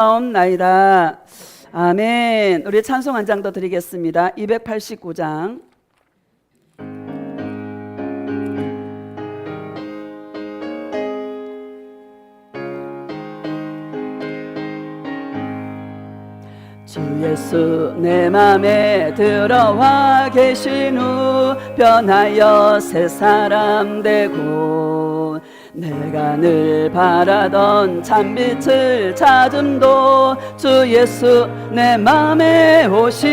나이다. 아멘. 우리 찬송 한 장 더 드리겠습니다. 289장. 주 예수 내 맘에 들어와 계신 후 변하여 새 사람 되고 내가 늘 바라던 참빛을 찾음도 주 예수 내 맘에 오심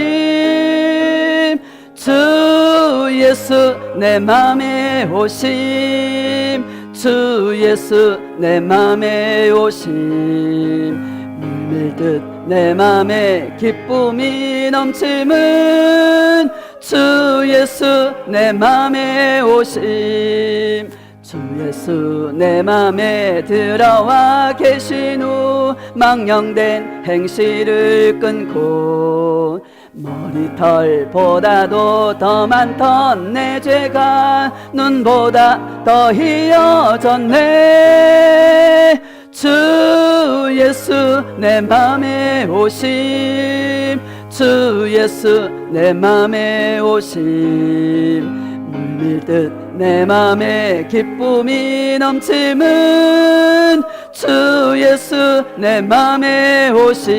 주 예수 내 맘에 오심 주 예수 내 맘에 오심 물밀듯 내 맘에 기쁨이 넘침은 주 예수 내 맘에 오심 주 예수 내 맘에 들어와 계신 후 망령된 행실을 끊고 머리털보다도 더 많던 내 죄가 눈보다 더 희어졌네 주 예수 내 맘에 오심 주 예수 내 맘에 오심 물밀듯 내 맘에 기쁨이 넘침은 주 예수 내 맘에 오심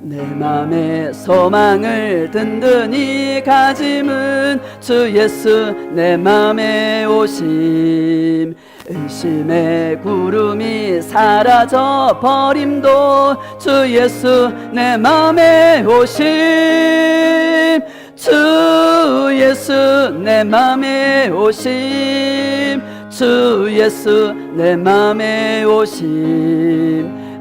내 맘에 소망을 든든히 가짐은 주 예수 내 맘에 오심 의심의 구름이 사라져 버림도 주 예수 내 맘에 오심 주 예수 내 맘에 오심 주 예수 내 맘에 오심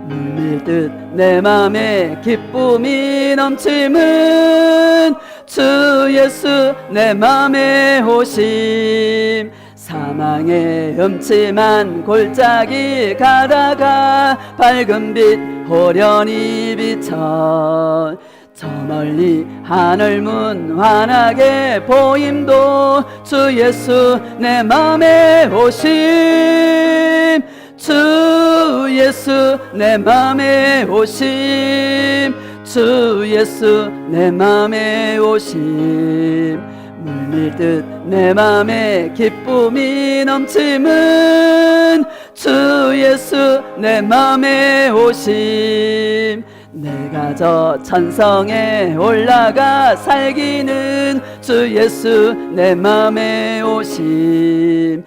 물밀듯 내 맘에 기쁨이 넘침은 주 예수 내 맘에 오심 사망의 음침한 골짜기 가다가 밝은 빛 호련히 비쳐 저 멀리 하늘문 환하게 보임도 주 예수 내 맘에 오심 주 예수 내 맘에 오심 주 예수 내 맘에 오심 물밀듯 내 맘에 기쁨이 넘침은 주 예수 내 맘에 오심 내가 저 천성에 올라가 살기는 주 예수 내 맘에 오심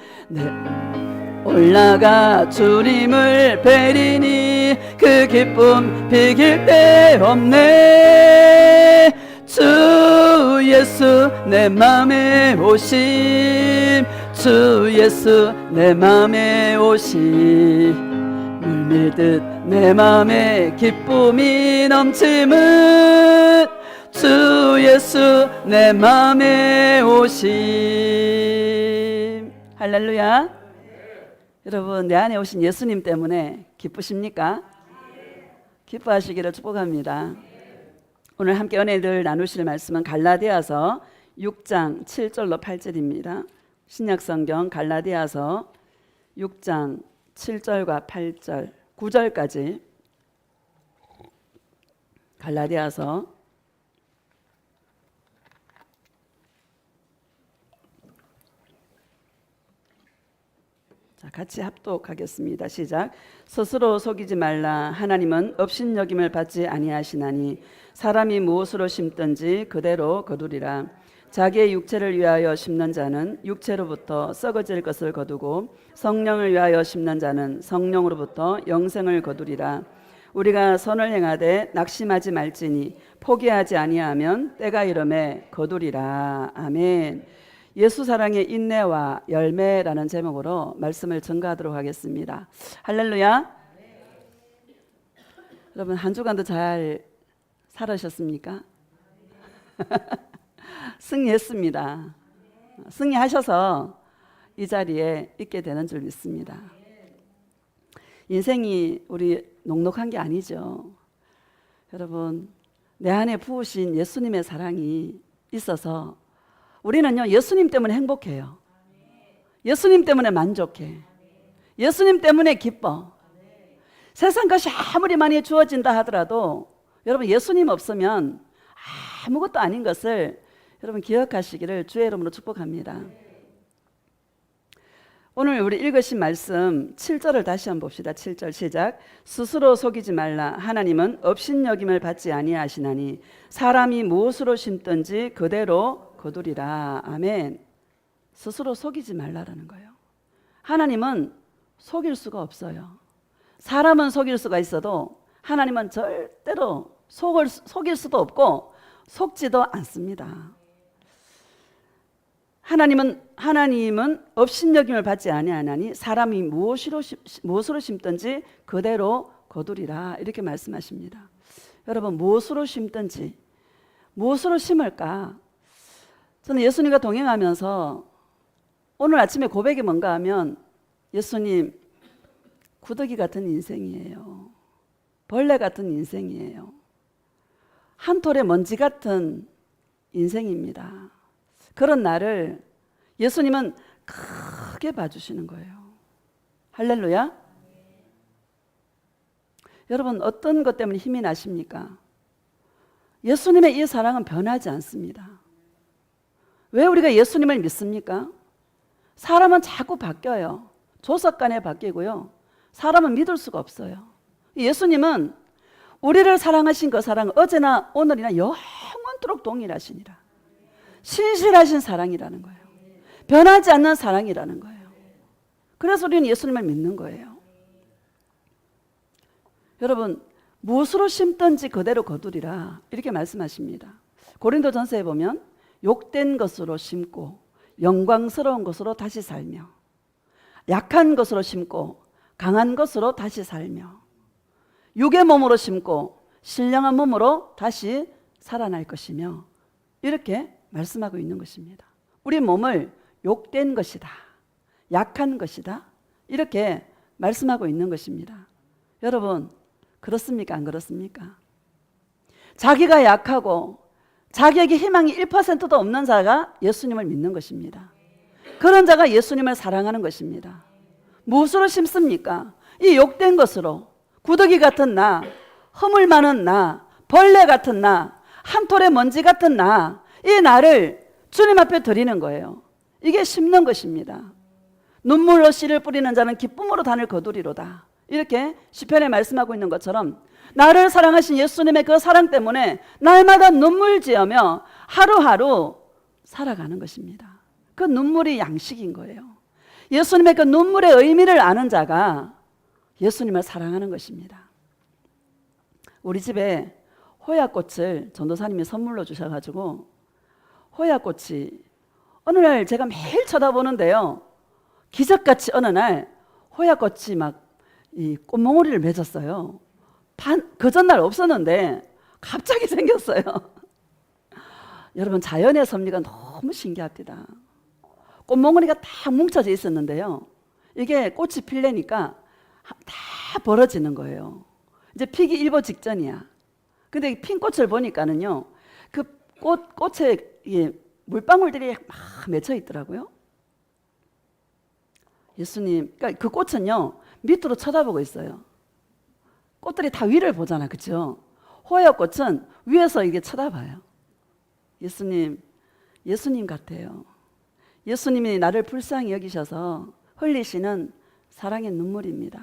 올라가 주님을 뵈리니 그 기쁨 비길 데 없네 주 예수 내 맘에 오심 주 예수 내 맘에 오심 물밀듯 내 맘에 기쁨이 넘침은 주 예수 내 맘에 오심 할렐루야. 여러분 내 안에 오신 예수님 때문에 기쁘십니까? 기뻐하시기를 축복합니다. 오늘 함께 은혜를 나누실 말씀은 갈라디아서 6장 7절로 8절입니다. 신약성경 갈라디아서 6장 7절과 8절 9절까지 갈라디아서 자, 같이 합독하겠습니다. 시작. 스스로 속이지 말라. 하나님은 업신여김을 받지 아니하시나니 사람이 무엇으로 심든지 그대로 거두리라. 자기의 육체를 위하여 심는 자는 육체로부터 썩어질 것을 거두고 성령을 위하여 심는 자는 성령으로부터 영생을 거두리라. 우리가 선을 행하되 낙심하지 말지니 포기하지 아니하면 때가 이름에 거두리라. 아멘. 예수 사랑의 인내와 열매라는 제목으로 말씀을 전가하도록 하겠습니다. 할렐루야. 여러분 한 주간도 잘 살아셨습니까? 승리했습니다. 승리하셔서 이 자리에 있게 되는 줄 믿습니다. 인생이 우리 녹록한 게 아니죠. 여러분 내 안에 부으신 예수님의 사랑이 있어서 우리는요 예수님 때문에 행복해요. 예수님 때문에 만족해. 예수님 때문에 기뻐. 세상 것이 아무리 많이 주어진다 하더라도 여러분 예수님 없으면 아무것도 아닌 것을 여러분 기억하시기를 주의 이름으로 축복합니다. 오늘 우리 읽으신 말씀 7절을 다시 한번 봅시다. 7절 시작. 스스로 속이지 말라. 하나님은 업신여김을 받지 아니하시나니 사람이 무엇으로 심든지 그대로 거두리라. 아멘. 스스로 속이지 말라라는 거예요. 하나님은 속일 수가 없어요. 사람은 속일 수가 있어도 하나님은 절대로 속일 수도 없고 속지도 않습니다. 하나님은 업신여김을 받지 아니하나니 사람이 무엇으로 심든지 그대로 거두리라. 이렇게 말씀하십니다. 여러분, 무엇으로 심든지 무엇으로 심을까? 저는 예수님과 동행하면서 오늘 아침에 고백이 뭔가 하면 예수님, 구더기 같은 인생이에요. 벌레 같은 인생이에요. 한 톨의 먼지 같은 인생입니다. 그런 나를 예수님은 크게 봐주시는 거예요. 할렐루야. 여러분, 어떤 것 때문에 힘이 나십니까? 예수님의 이 사랑은 변하지 않습니다. 왜 우리가 예수님을 믿습니까? 사람은 자꾸 바뀌어요. 조석간에 바뀌고요. 사람은 믿을 수가 없어요. 예수님은 우리를 사랑하신 그 사랑은 어제나 오늘이나 영원토록 동일하시니라. 신실하신 사랑이라는 거예요. 변하지 않는 사랑이라는 거예요. 그래서 우리는 예수님을 믿는 거예요. 여러분, 무엇으로 심든지 그대로 거두리라. 이렇게 말씀하십니다. 고린도전서에 보면 욕된 것으로 심고 영광스러운 것으로 다시 살며 약한 것으로 심고 강한 것으로 다시 살며 육의 몸으로 심고 신령한 몸으로 다시 살아날 것이며 이렇게 말씀하고 있는 것입니다. 우리 몸을 욕된 것이다, 약한 것이다, 이렇게 말씀하고 있는 것입니다. 여러분, 그렇습니까? 안 그렇습니까? 자기가 약하고 자기에게 희망이 1%도 없는 자가 예수님을 믿는 것입니다. 그런 자가 예수님을 사랑하는 것입니다. 무엇으로 심습니까? 이 욕된 것으로 구더기 같은 나, 허물 많은 나, 벌레 같은 나, 한 톨의 먼지 같은 나, 이 나를 주님 앞에 드리는 거예요. 이게 심는 것입니다. 눈물로 씨를 뿌리는 자는 기쁨으로 단을 거두리로다. 이렇게 시편에 말씀하고 있는 것처럼 나를 사랑하신 예수님의 그 사랑 때문에 날마다 눈물 지으며 하루하루 살아가는 것입니다. 그 눈물이 양식인 거예요. 예수님의 그 눈물의 의미를 아는 자가 예수님을 사랑하는 것입니다. 우리 집에 호야꽃을 전도사님이 선물로 주셔가지고 호야꽃이 어느 날 제가 매일 쳐다보는데요. 기적같이 어느 날 호야꽃이 막 이 꽃몽오리를 맺었어요. 그 전날 없었는데 갑자기 생겼어요. 여러분, 자연의 섭리가 너무 신기합니다. 꽃몽오리가 딱 뭉쳐져 있었는데요. 이게 꽃이 필래니까 다 벌어지는 거예요. 이제 피기 일보 직전이야. 근데 핀 꽃을 보니까는요, 그 꽃에 물방울들이 막 맺혀 있더라고요. 예수님, 그러니까 그 꽃은요, 밑으로 쳐다보고 있어요. 꽃들이 다 위를 보잖아, 그렇죠? 호야꽃은 위에서 이게 쳐다봐요. 예수님 같아요. 예수님이 나를 불쌍히 여기셔서 흘리시는 사랑의 눈물입니다.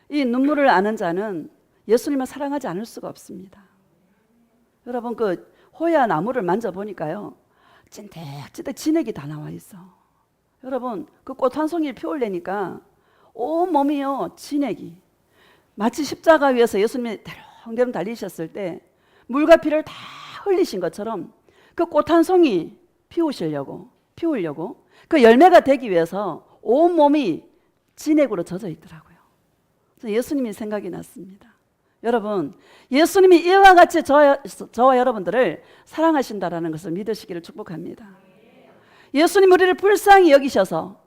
이 눈물을 아는 자는 예수님을 사랑하지 않을 수가 없습니다. 여러분, 그 호야 나무를 만져보니까요, 찐득찐득 진액이 다 나와 있어. 여러분, 그 꽃 한 송이를 피우려니까 온 몸이요, 진액이. 마치 십자가 위에서 예수님이 대롱대롱 달리셨을 때 물과 피를 다 흘리신 것처럼 그 꽃 한 송이 피우려고 그 열매가 되기 위해서 온 몸이 진액으로 젖어 있더라고요. 그래서 예수님이 생각이 났습니다. 여러분, 예수님이 이와 같이 저와 여러분들을 사랑하신다라는 것을 믿으시기를 축복합니다. 예수님 우리를 불쌍히 여기셔서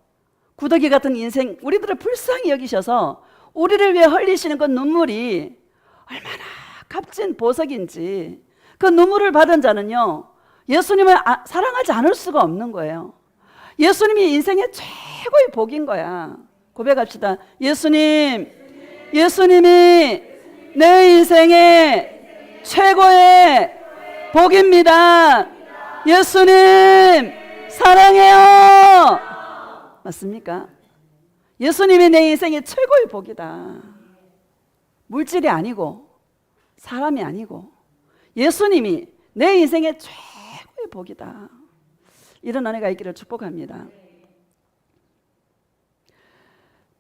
구더기 같은 인생 우리들을 불쌍히 여기셔서 우리를 위해 흘리시는 그 눈물이 얼마나 값진 보석인지, 그 눈물을 받은 자는요, 예수님을 사랑하지 않을 수가 없는 거예요. 예수님이 인생의 최고의 복인 거야. 고백합시다. 예수님, 예수님이 내 인생의 최고의 복입니다. 예수님 사랑해요. 맞습니까? 예수님이 내 인생의 최고의 복이다. 물질이 아니고 사람이 아니고 예수님이 내 인생의 최고의 복이다. 이런 은혜가 있기를 축복합니다.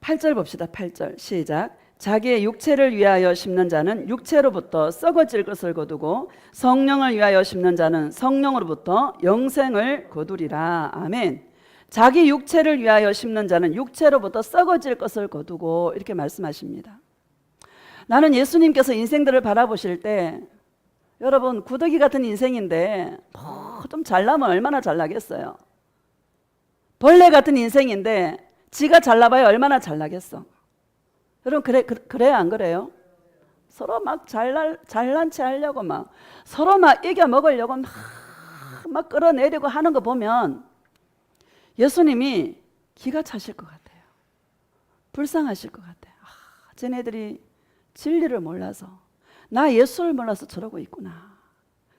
8절 봅시다. 8절 시작. 자기의 육체를 위하여 심는 자는 육체로부터 썩어질 것을 거두고 성령을 위하여 심는 자는 성령으로부터 영생을 거두리라. 아멘. 자기 육체를 위하여 심는 자는 육체로부터 썩어질 것을 거두고 이렇게 말씀하십니다. 나는 예수님께서 인생들을 바라보실 때 여러분 구더기 같은 인생인데 좀 잘나면 얼마나 잘나겠어요. 벌레 같은 인생인데 지가 잘나봐야 얼마나 잘나겠어. 여러분 그래요 안 그래요? 서로 막 잘난 체 하려고 막 서로 막 이겨 먹으려고 막 끌어내려고 하는 거 보면 예수님이 기가 차실 것 같아요. 불쌍하실 것 같아요. 쟤네들이 진리를 몰라서 나 예수를 몰라서 저러고 있구나.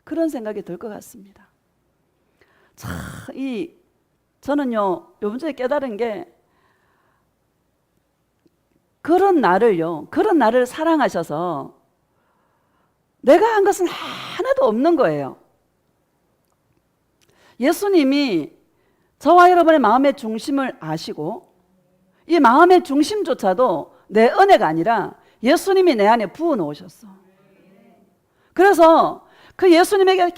그런 생각이 들 것 같습니다. 저는요 요번 주에 깨달은 게 그런 나를 사랑하셔서 내가 한 것은 하나도 없는 거예요. 예수님이 저와 여러분의 마음의 중심을 아시고 이 마음의 중심조차도 내 은혜가 아니라 예수님이 내 안에 부어 놓으셨어. 그래서 그 예수님에게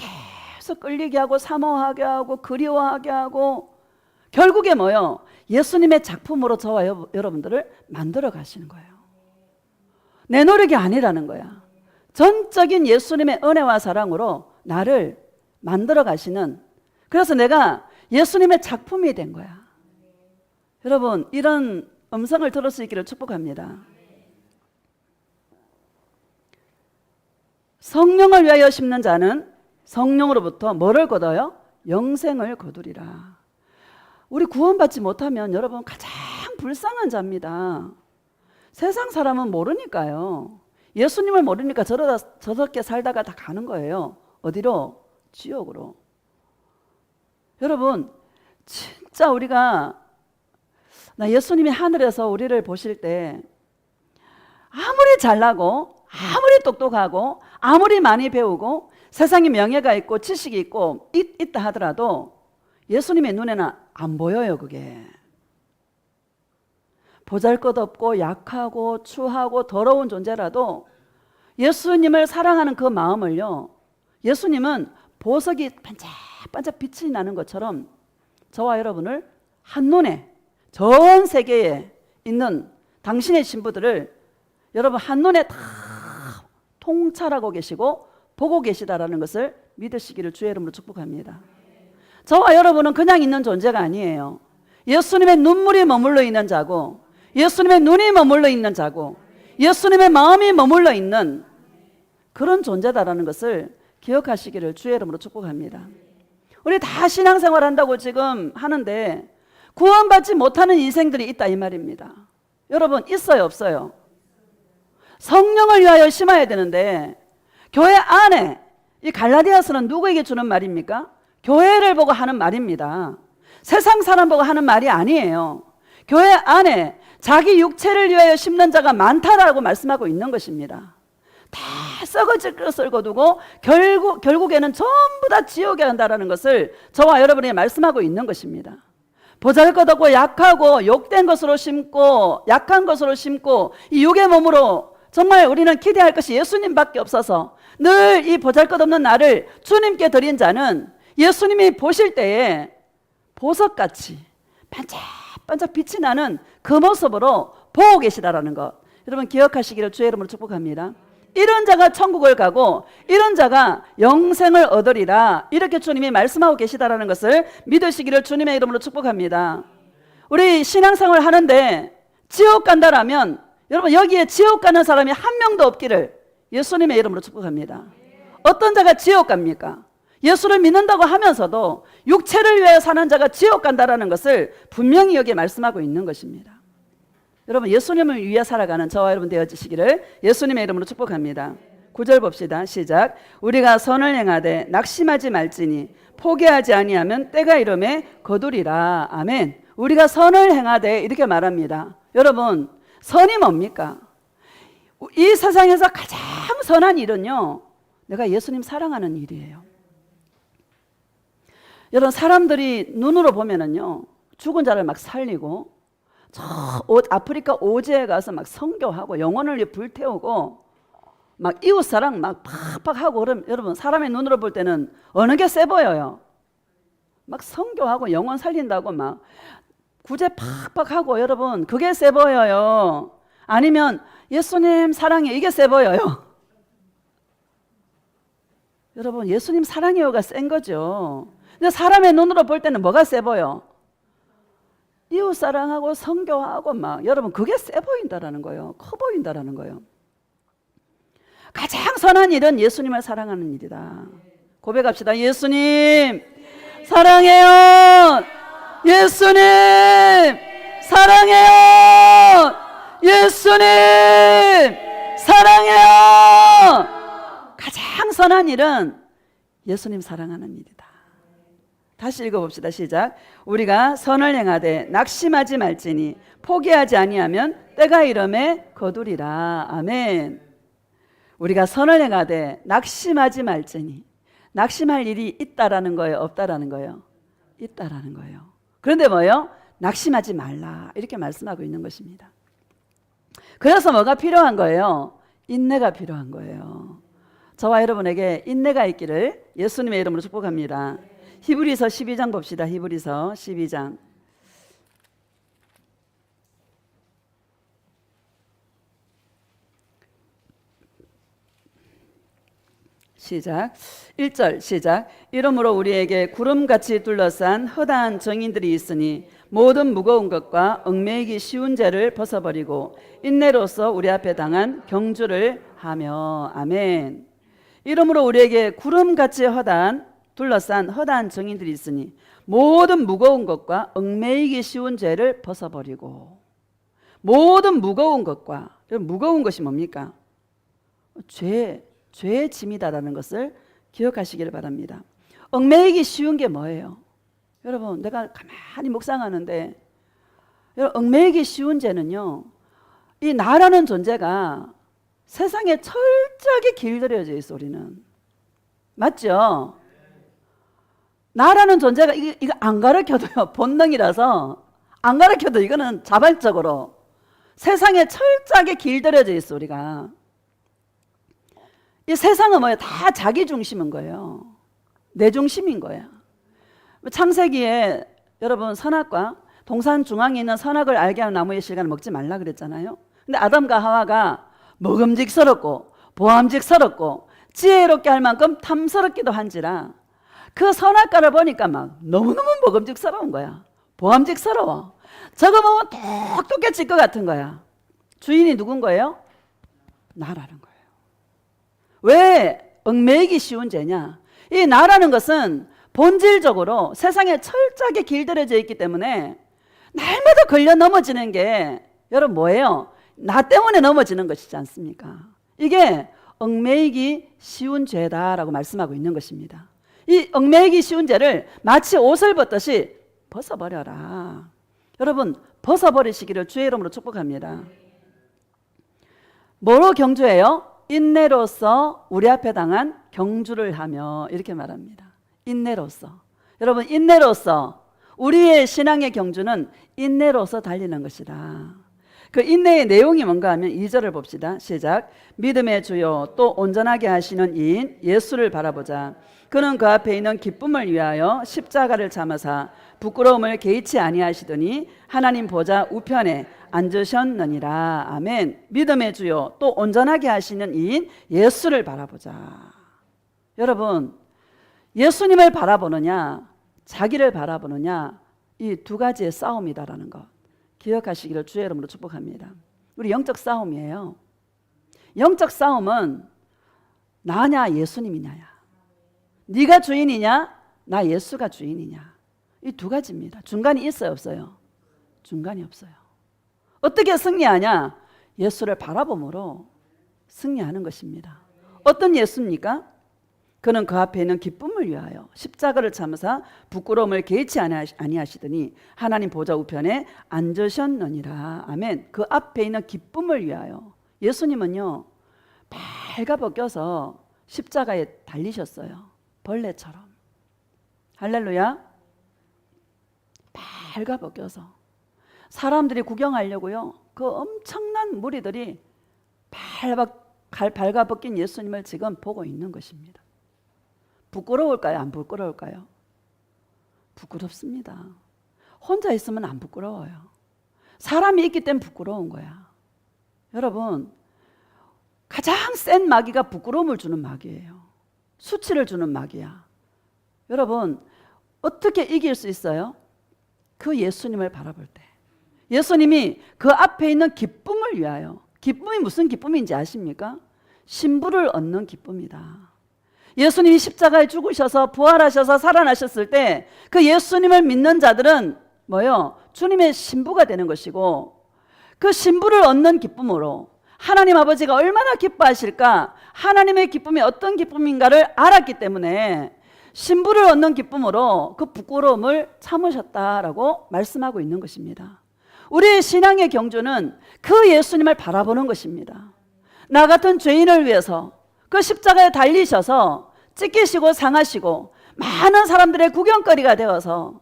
계속 끌리게 하고 사모하게 하고 그리워하게 하고 결국에 뭐요? 예수님의 작품으로 저와 여러분들을 만들어 가시는 거예요. 내 노력이 아니라는 거야. 전적인 예수님의 은혜와 사랑으로 나를 만들어 가시는, 그래서 내가 예수님의 작품이 된 거야. 여러분 이런 음성을 들을 수 있기를 축복합니다. 성령을 위하여 심는 자는 성령으로부터 뭐를 거둬요? 영생을 거두리라. 우리 구원받지 못하면 여러분 가장 불쌍한 자입니다. 세상 사람은 모르니까요. 예수님을 모르니까 저렇게 살다가 다 가는 거예요. 어디로? 지옥으로. 여러분 진짜 우리가 예수님이 하늘에서 우리를 보실 때 아무리 잘나고 아무리 똑똑하고 아무리 많이 배우고 세상에 명예가 있고 지식이 있고 있다 하더라도 예수님의 눈에는 안 보여요. 그게 보잘것없고 약하고 추하고 더러운 존재라도 예수님을 사랑하는 그 마음을요, 예수님은 보석이 반짝반짝 빛이 나는 것처럼 저와 여러분을 한눈에 전 세계에 있는 당신의 신부들을 여러분 한눈에 다 통찰하고 계시고 보고 계시다라는 것을 믿으시기를 주의 이름으로 축복합니다. 저와 여러분은 그냥 있는 존재가 아니에요. 예수님의 눈물이 머물러 있는 자고 예수님의 눈이 머물러 있는 자고 예수님의 마음이 머물러 있는 그런 존재다라는 것을 기억하시기를 주의 이름으로 축복합니다. 우리 다 신앙생활 한다고 지금 하는데 구원받지 못하는 인생들이 있다 이 말입니다. 여러분 있어요 없어요? 성령을 위하여 심어야 되는데 교회 안에 이 갈라디아서는 누구에게 주는 말입니까? 교회를 보고 하는 말입니다. 세상 사람 보고 하는 말이 아니에요. 교회 안에 자기 육체를 위하여 심는 자가 많다라고 말씀하고 있는 것입니다. 다 썩어질 것을 거두고 결국에는 전부 다 지옥에 간다라는 것을 저와 여러분이 말씀하고 있는 것입니다. 보잘것없고 약하고 욕된 것으로 심고 약한 것으로 심고 이 육의 몸으로 정말 우리는 기대할 것이 예수님밖에 없어서 늘 이 보잘것없는 나를 주님께 드린 자는 예수님이 보실 때에 보석같이 반짝반짝 빛이 나는 그 모습으로 보고 계시다라는 것 여러분 기억하시기를 주의 이름으로 축복합니다. 이런 자가 천국을 가고 이런 자가 영생을 얻으리라 이렇게 주님이 말씀하고 계시다라는 것을 믿으시기를 주님의 이름으로 축복합니다. 우리 신앙생활 하는데 지옥 간다라면 여러분 여기에 지옥 가는 사람이 한 명도 없기를 예수님의 이름으로 축복합니다. 어떤 자가 지옥 갑니까? 예수를 믿는다고 하면서도 육체를 위해 사는 자가 지옥 간다라는 것을 분명히 여기에 말씀하고 있는 것입니다. 여러분 예수님을 위해 살아가는 저와 여러분 되어지시기를 예수님의 이름으로 축복합니다. 9절 봅시다. 시작. 우리가 선을 행하되 낙심하지 말지니 포기하지 아니하면 때가 이름에 거두리라. 아멘. 우리가 선을 행하되 이렇게 말합니다. 여러분 선이 뭡니까? 이 세상에서 가장 선한 일은요, 내가 예수님 사랑하는 일이에요. 여러분 사람들이 눈으로 보면은요, 죽은 자를 막 살리고 저 아프리카 오지에 가서 막 선교하고 영혼을 불태우고 막 이웃사랑 막 팍팍 하고, 그럼 여러분 사람의 눈으로 볼 때는 어느 게 세 보여요? 막 선교하고 영혼 살린다고 막 구제 팍팍 하고, 여러분 그게 세 보여요? 아니면 예수님 사랑해 이게 세 보여요? 여러분 예수님 사랑해요가 센 거죠. 근데 사람의 눈으로 볼 때는 뭐가 세 보여? 이웃 사랑하고 선교하고 막, 여러분 그게 세 보인다라는 거예요. 커 보인다라는 거예요. 가장 선한 일은 예수님을 사랑하는 일이다. 고백합시다. 예수님 사랑해요. 예수님 사랑해요. 예수님 사랑해요. 가장 선한 일은 예수님 사랑하는 일이다. 다시 읽어봅시다. 시작. 우리가 선을 행하되 낙심하지 말지니 포기하지 아니하면 때가 이름에 거두리라. 아멘. 우리가 선을 행하되 낙심하지 말지니, 낙심할 일이 있다라는 거예요, 없다라는 거예요? 있다라는 거예요. 그런데 뭐예요? 낙심하지 말라 이렇게 말씀하고 있는 것입니다. 그래서 뭐가 필요한 거예요? 인내가 필요한 거예요. 저와 여러분에게 인내가 있기를 예수님의 이름으로 축복합니다. 히브리서 12장 봅시다. 히브리서 12장. 시작. 1절 시작. 이러므로 우리에게 구름같이 둘러싼 허다한 정인들이 있으니 모든 무거운 것과 얽매이기 쉬운 죄를 벗어버리고 인내로서 우리 앞에 당한 경주를 하며. 아멘. 이러므로 우리에게 구름같이 둘러싼 허다한 정인들이 있으니 모든 무거운 것과 얽매이기 쉬운 죄를 벗어버리고. 모든 무거운 것과, 무거운 것이 뭡니까? 죄의 짐이다라는 것을 기억하시기를 바랍니다. 얽매이기 쉬운 게 뭐예요? 여러분 내가 가만히 묵상하는데, 여러분 얽매이기 쉬운 죄는요, 이 나라는 존재가 세상에 철저하게 길들여져 있어. 우리는 맞죠? 나라는 존재가 이거 안 가르쳐도요, 본능이라서 안 가르쳐도 이거는 자발적으로 세상에 철저하게 길들여져 있어. 우리가 이 세상은 뭐예요? 다 자기 중심인 거예요. 내 중심인 거야. 창세기에 여러분 선악과, 동산 중앙에 있는 선악을 알게 하는 나무의 실과는 먹지 말라 그랬잖아요. 근데 아담과 하와가 먹음직스럽고 보암직스럽고 지혜롭게 할 만큼 탐스럽기도 한지라 그 선악과를 보니까 막 너무너무 먹음직스러운 거야. 보암직스러워. 저거 보면 똑똑해질 것 같은 거야. 주인이 누군 거예요? 나라는 거예요. 왜 얽매이기 쉬운 죄냐? 이 나라는 것은 본질적으로 세상에 철저하게 길들여져 있기 때문에 날마다 걸려 넘어지는 게, 여러분 뭐예요? 나 때문에 넘어지는 것이지 않습니까? 이게 얽매이기 쉬운 죄다라고 말씀하고 있는 것입니다. 이 얽매이기 쉬운 죄를 마치 옷을 벗듯이 벗어버려라. 여러분 벗어버리시기를 주의 이름으로 축복합니다. 뭐로 경주해요? 인내로서 우리 앞에 당한 경주를 하며 이렇게 말합니다. 인내로서. 여러분 인내로서, 우리의 신앙의 경주는 인내로서 달리는 것이다. 그 인내의 내용이 뭔가 하면 2절을 봅시다. 시작. 믿음의 주요 또 온전하게 하시는 이인 예수를 바라보자. 그는 그 앞에 있는 기쁨을 위하여 십자가를 참으사 부끄러움을 개의치 아니하시더니 하나님 보좌 우편에 앉으셨느니라. 아멘. 믿음의 주요 또 온전하게 하시는 이인 예수를 바라보자. 여러분 예수님을 바라보느냐 자기를 바라보느냐, 이 두 가지의 싸움이다라는 것 기억하시기를 주의 이름으로 축복합니다. 우리 영적 싸움이에요. 영적 싸움은 나냐 예수님이냐야. 네가 주인이냐 나 예수가 주인이냐. 이 두 가지입니다. 중간이 있어요 없어요? 중간이 없어요. 어떻게 승리하냐? 예수를 바라봄으로 승리하는 것입니다. 어떤 예수입니까? 그는 그 앞에 있는 기쁨을 위하여 십자가를 참으사 부끄러움을 개의치 아니하시더니 하나님 보좌 우편에 앉으셨느니라. 아멘. 그 앞에 있는 기쁨을 위하여. 예수님은요, 발가벗겨서 십자가에 달리셨어요. 벌레처럼. 할렐루야. 발가벗겨서 사람들이 구경하려고요, 그 엄청난 무리들이 발가벗긴 예수님을 지금 보고 있는 것입니다. 부끄러울까요? 안 부끄러울까요? 부끄럽습니다. 혼자 있으면 안 부끄러워요. 사람이 있기 때문에 부끄러운 거야. 여러분, 가장 센 마귀가 부끄러움을 주는 마귀예요. 수치를 주는 마귀야. 여러분, 어떻게 이길 수 있어요? 그 예수님을 바라볼 때. 예수님이 그 앞에 있는 기쁨을 위하여. 기쁨이 무슨 기쁨인지 아십니까? 신부를 얻는 기쁨이다. 예수님이 십자가에 죽으셔서 부활하셔서 살아나셨을 때 그 예수님을 믿는 자들은 뭐요? 주님의 신부가 되는 것이고, 그 신부를 얻는 기쁨으로 하나님 아버지가 얼마나 기뻐하실까, 하나님의 기쁨이 어떤 기쁨인가를 알았기 때문에 신부를 얻는 기쁨으로 그 부끄러움을 참으셨다라고 말씀하고 있는 것입니다. 우리의 신앙의 경주는 그 예수님을 바라보는 것입니다. 나 같은 죄인을 위해서 그 십자가에 달리셔서 찢기시고 상하시고 많은 사람들의 구경거리가 되어서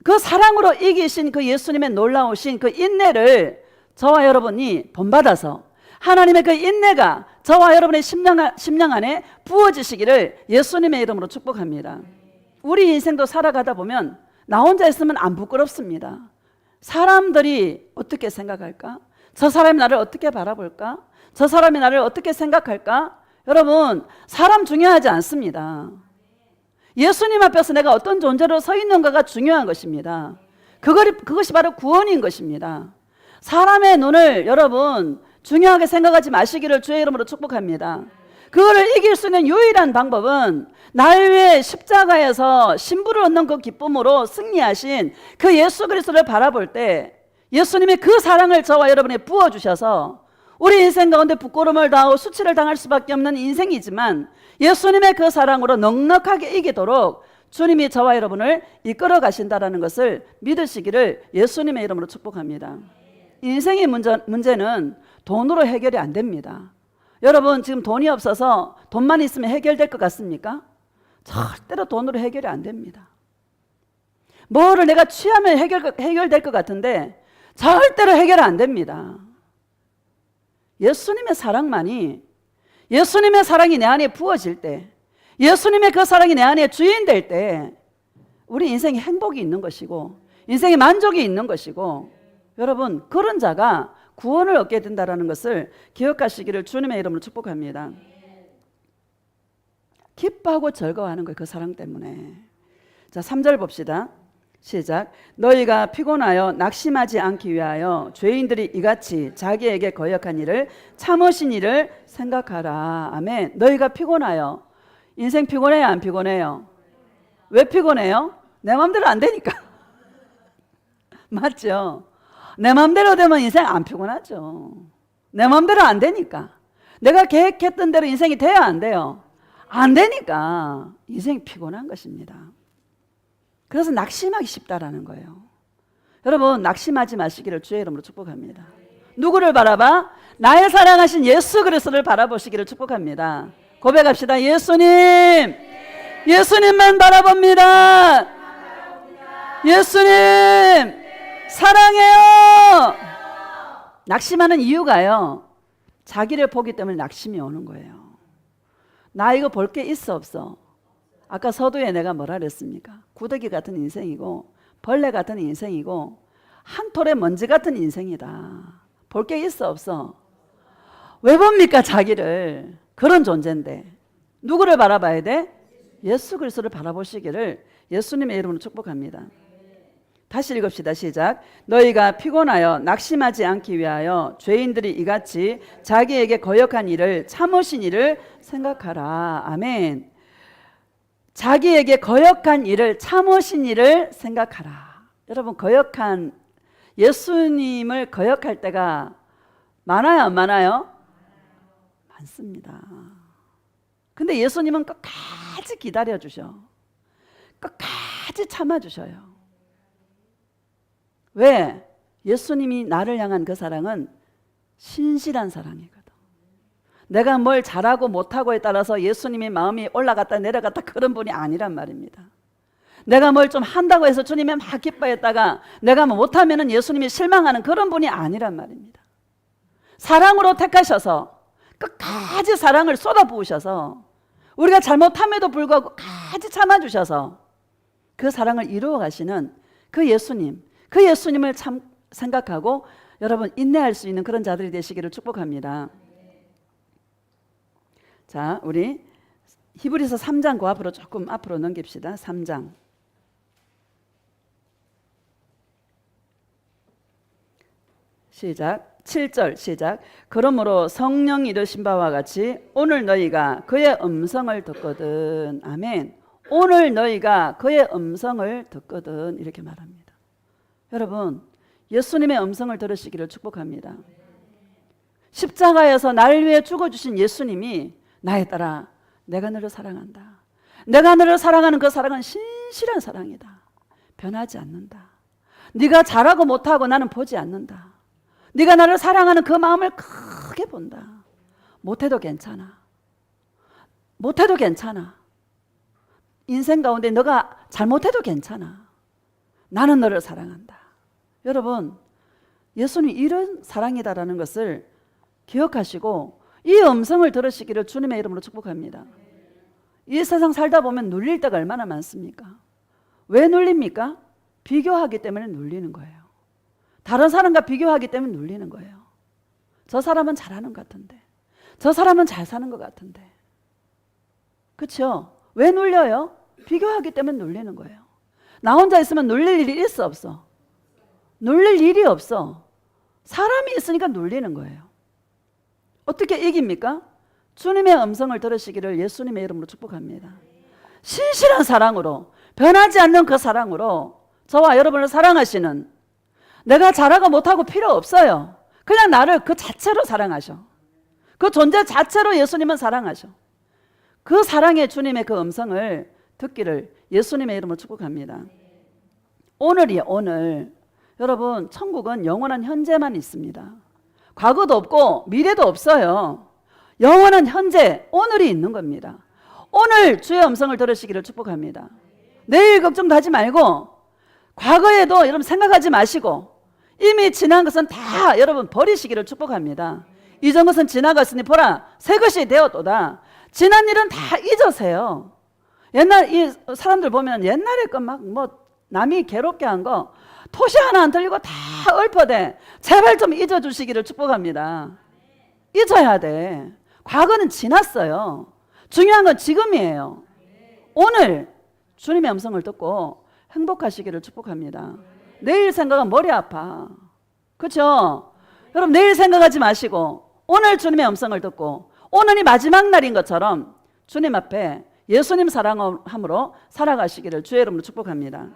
그 사랑으로 이기신 그 예수님의 놀라우신 그 인내를 저와 여러분이 본받아서 하나님의 그 인내가 저와 여러분의 심령 안에 부어지시기를 예수님의 이름으로 축복합니다. 우리 인생도 살아가다 보면 나 혼자 있으면 안 부끄럽습니다. 사람들이 어떻게 생각할까? 저 사람이 나를 어떻게 바라볼까? 저 사람이 나를 어떻게 생각할까? 여러분, 사람 중요하지 않습니다. 예수님 앞에서 내가 어떤 존재로 서 있는가가 중요한 것입니다. 그것이 바로 구원인 것입니다. 사람의 눈을 여러분 중요하게 생각하지 마시기를 주의 이름으로 축복합니다. 그거를 이길 수 있는 유일한 방법은 날 위해 십자가에서 신부를 얻는 그 기쁨으로 승리하신 그 예수 그리스도를 바라볼 때 예수님이 그 사랑을 저와 여러분에 부어주셔서 우리 인생 가운데 부끄러움을 당하고 수치를 당할 수밖에 없는 인생이지만 예수님의 그 사랑으로 넉넉하게 이기도록 주님이 저와 여러분을 이끌어 가신다는 것을 믿으시기를 예수님의 이름으로 축복합니다. 인생의 문제는 돈으로 해결이 안 됩니다. 여러분, 지금 돈이 없어서 돈만 있으면 해결될 것 같습니까? 절대로 돈으로 해결이 안 됩니다. 뭐를 내가 취하면 해결될 것 같은데 절대로 해결 안 됩니다. 예수님의 사랑만이, 예수님의 사랑이 내 안에 부어질 때, 예수님의 그 사랑이 내 안에 주인 될 때 우리 인생에 행복이 있는 것이고 인생에 만족이 있는 것이고, 여러분, 그런 자가 구원을 얻게 된다는 것을 기억하시기를 주님의 이름으로 축복합니다. 기뻐하고 즐거워하는 거예요. 그 사랑 때문에. 자, 3절 봅시다. 시작. 너희가 피곤하여 낙심하지 않기 위하여 죄인들이 이같이 자기에게 거역한 일을 참으신 일을 생각하라. 아멘. 너희가 피곤하여. 인생 피곤해요? 안 피곤해요? 왜 피곤해요? 내 마음대로 안 되니까. 맞죠? 내 마음대로 되면 인생 안 피곤하죠. 내 마음대로 안 되니까. 내가 계획했던 대로 인생이 돼야 안 돼요? 안 되니까 인생이 피곤한 것입니다. 그래서 낙심하기 쉽다라는 거예요. 여러분, 낙심하지 마시기를 주의 이름으로 축복합니다. 누구를 바라봐? 나의 사랑하신 예수 그리스도를 바라보시기를 축복합니다. 고백합시다. 예수님, 예수님만 바라봅니다. 예수님 사랑해요. 낙심하는 이유가요, 자기를 보기 때문에 낙심이 오는 거예요. 나 이거 볼 게 있어 없어? 아까 서두에 내가 뭐라 그랬습니까? 구더기 같은 인생이고 벌레 같은 인생이고 한 톨의 먼지 같은 인생이다. 볼 게 있어 없어? 왜 봅니까? 자기를. 그런 존재인데 누구를 바라봐야 돼? 예수 그리스도를 바라보시기를 예수님의 이름으로 축복합니다. 다시 읽읍시다. 시작. 너희가 피곤하여 낙심하지 않기 위하여 죄인들이 이같이 자기에게 거역한 일을 참으신 일을 생각하라. 아멘. 자기에게 거역한 일을 참으신 일을 생각하라. 여러분, 거역한 예수님을 거역할 때가 많아요, 안 많아요? 많습니다. 근데 예수님은 끝까지 기다려 주셔. 끝까지 참아 주셔요. 왜? 예수님이 나를 향한 그 사랑은 신실한 사랑이거든. 내가 뭘 잘하고 못하고에 따라서 예수님의 마음이 올라갔다 내려갔다 그런 분이 아니란 말입니다. 내가 뭘 좀 한다고 해서 주님이 막 기뻐했다가 내가 못하면 예수님이 실망하는 그런 분이 아니란 말입니다. 사랑으로 택하셔서 끝까지 사랑을 쏟아부으셔서 우리가 잘못함에도 불구하고 끝까지 참아주셔서 그 사랑을 이루어 가시는 그 예수님을 참 생각하고 여러분 인내할 수 있는 그런 자들이 되시기를 축복합니다. 자, 우리 히브리서 3장 그 앞으로 조금 앞으로 넘깁시다. 3장. 시작. 7절 시작. 그러므로 성령이 이르신 바와 같이 오늘 너희가 그의 음성을 듣거든. 아멘. 오늘 너희가 그의 음성을 듣거든. 이렇게 말합니다. 여러분, 예수님의 음성을 들으시기를 축복합니다. 십자가에서 나를 위해 죽어주신 예수님이 나의 딸아, 내가 너를 사랑한다. 내가 너를 사랑하는 그 사랑은 신실한 사랑이다. 변하지 않는다. 네가 잘하고 못하고 나는 보지 않는다. 네가 나를 사랑하는 그 마음을 크게 본다. 못해도 괜찮아. 못해도 괜찮아. 인생 가운데 너가 잘못해도 괜찮아. 나는 너를 사랑한다. 여러분, 예수님이 이런 사랑이다라는 것을 기억하시고 이 음성을 들으시기를 주님의 이름으로 축복합니다. 이 세상 살다 보면 눌릴 때가 얼마나 많습니까? 왜 눌립니까? 비교하기 때문에 눌리는 거예요. 다른 사람과 비교하기 때문에 눌리는 거예요. 저 사람은 잘하는 것 같은데, 저 사람은 잘 사는 것 같은데. 그렇죠? 왜 눌려요? 비교하기 때문에 눌리는 거예요. 나 혼자 있으면 눌릴 일이 있어 없어? 눌릴 일이 없어. 사람이 있으니까 눌리는 거예요. 어떻게 이깁니까? 주님의 음성을 들으시기를 예수님의 이름으로 축복합니다. 신실한 사랑으로, 변하지 않는 그 사랑으로 저와 여러분을 사랑하시는, 내가 잘하고 못하고 필요 없어요. 그냥 나를 그 자체로 사랑하셔. 그 존재 자체로 예수님은 사랑하셔. 그 사랑의 주님의 그 음성을 듣기를 예수님의 이름으로 축복합니다. 오늘이에요, 오늘. 여러분, 천국은 영원한 현재만 있습니다. 과거도 없고 미래도 없어요. 영원한 현재, 오늘이 있는 겁니다. 오늘 주의 음성을 들으시기를 축복합니다. 내일 걱정도 하지 말고 과거에도 여러분 생각하지 마시고 이미 지난 것은 다 여러분 버리시기를 축복합니다. 이전 것은 지나갔으니 보라 새 것이 되었도다. 지난 일은 다 잊으세요. 옛날 이 사람들 보면 옛날에 거 막 뭐 남이 괴롭게 한 거 토시 하나 안 틀리고 다 읊어대. 제발 좀 잊어주시기를 축복합니다. 잊어야 돼. 과거는 지났어요. 중요한 건 지금이에요. 오늘 주님의 음성을 듣고 행복하시기를 축복합니다. 내일 생각은 머리 아파. 그렇죠? 여러분 내일 생각하지 마시고 오늘 주님의 음성을 듣고 오늘이 마지막 날인 것처럼 주님 앞에 예수님 사랑함으로 살아가시기를 주의 이름으로 축복합니다.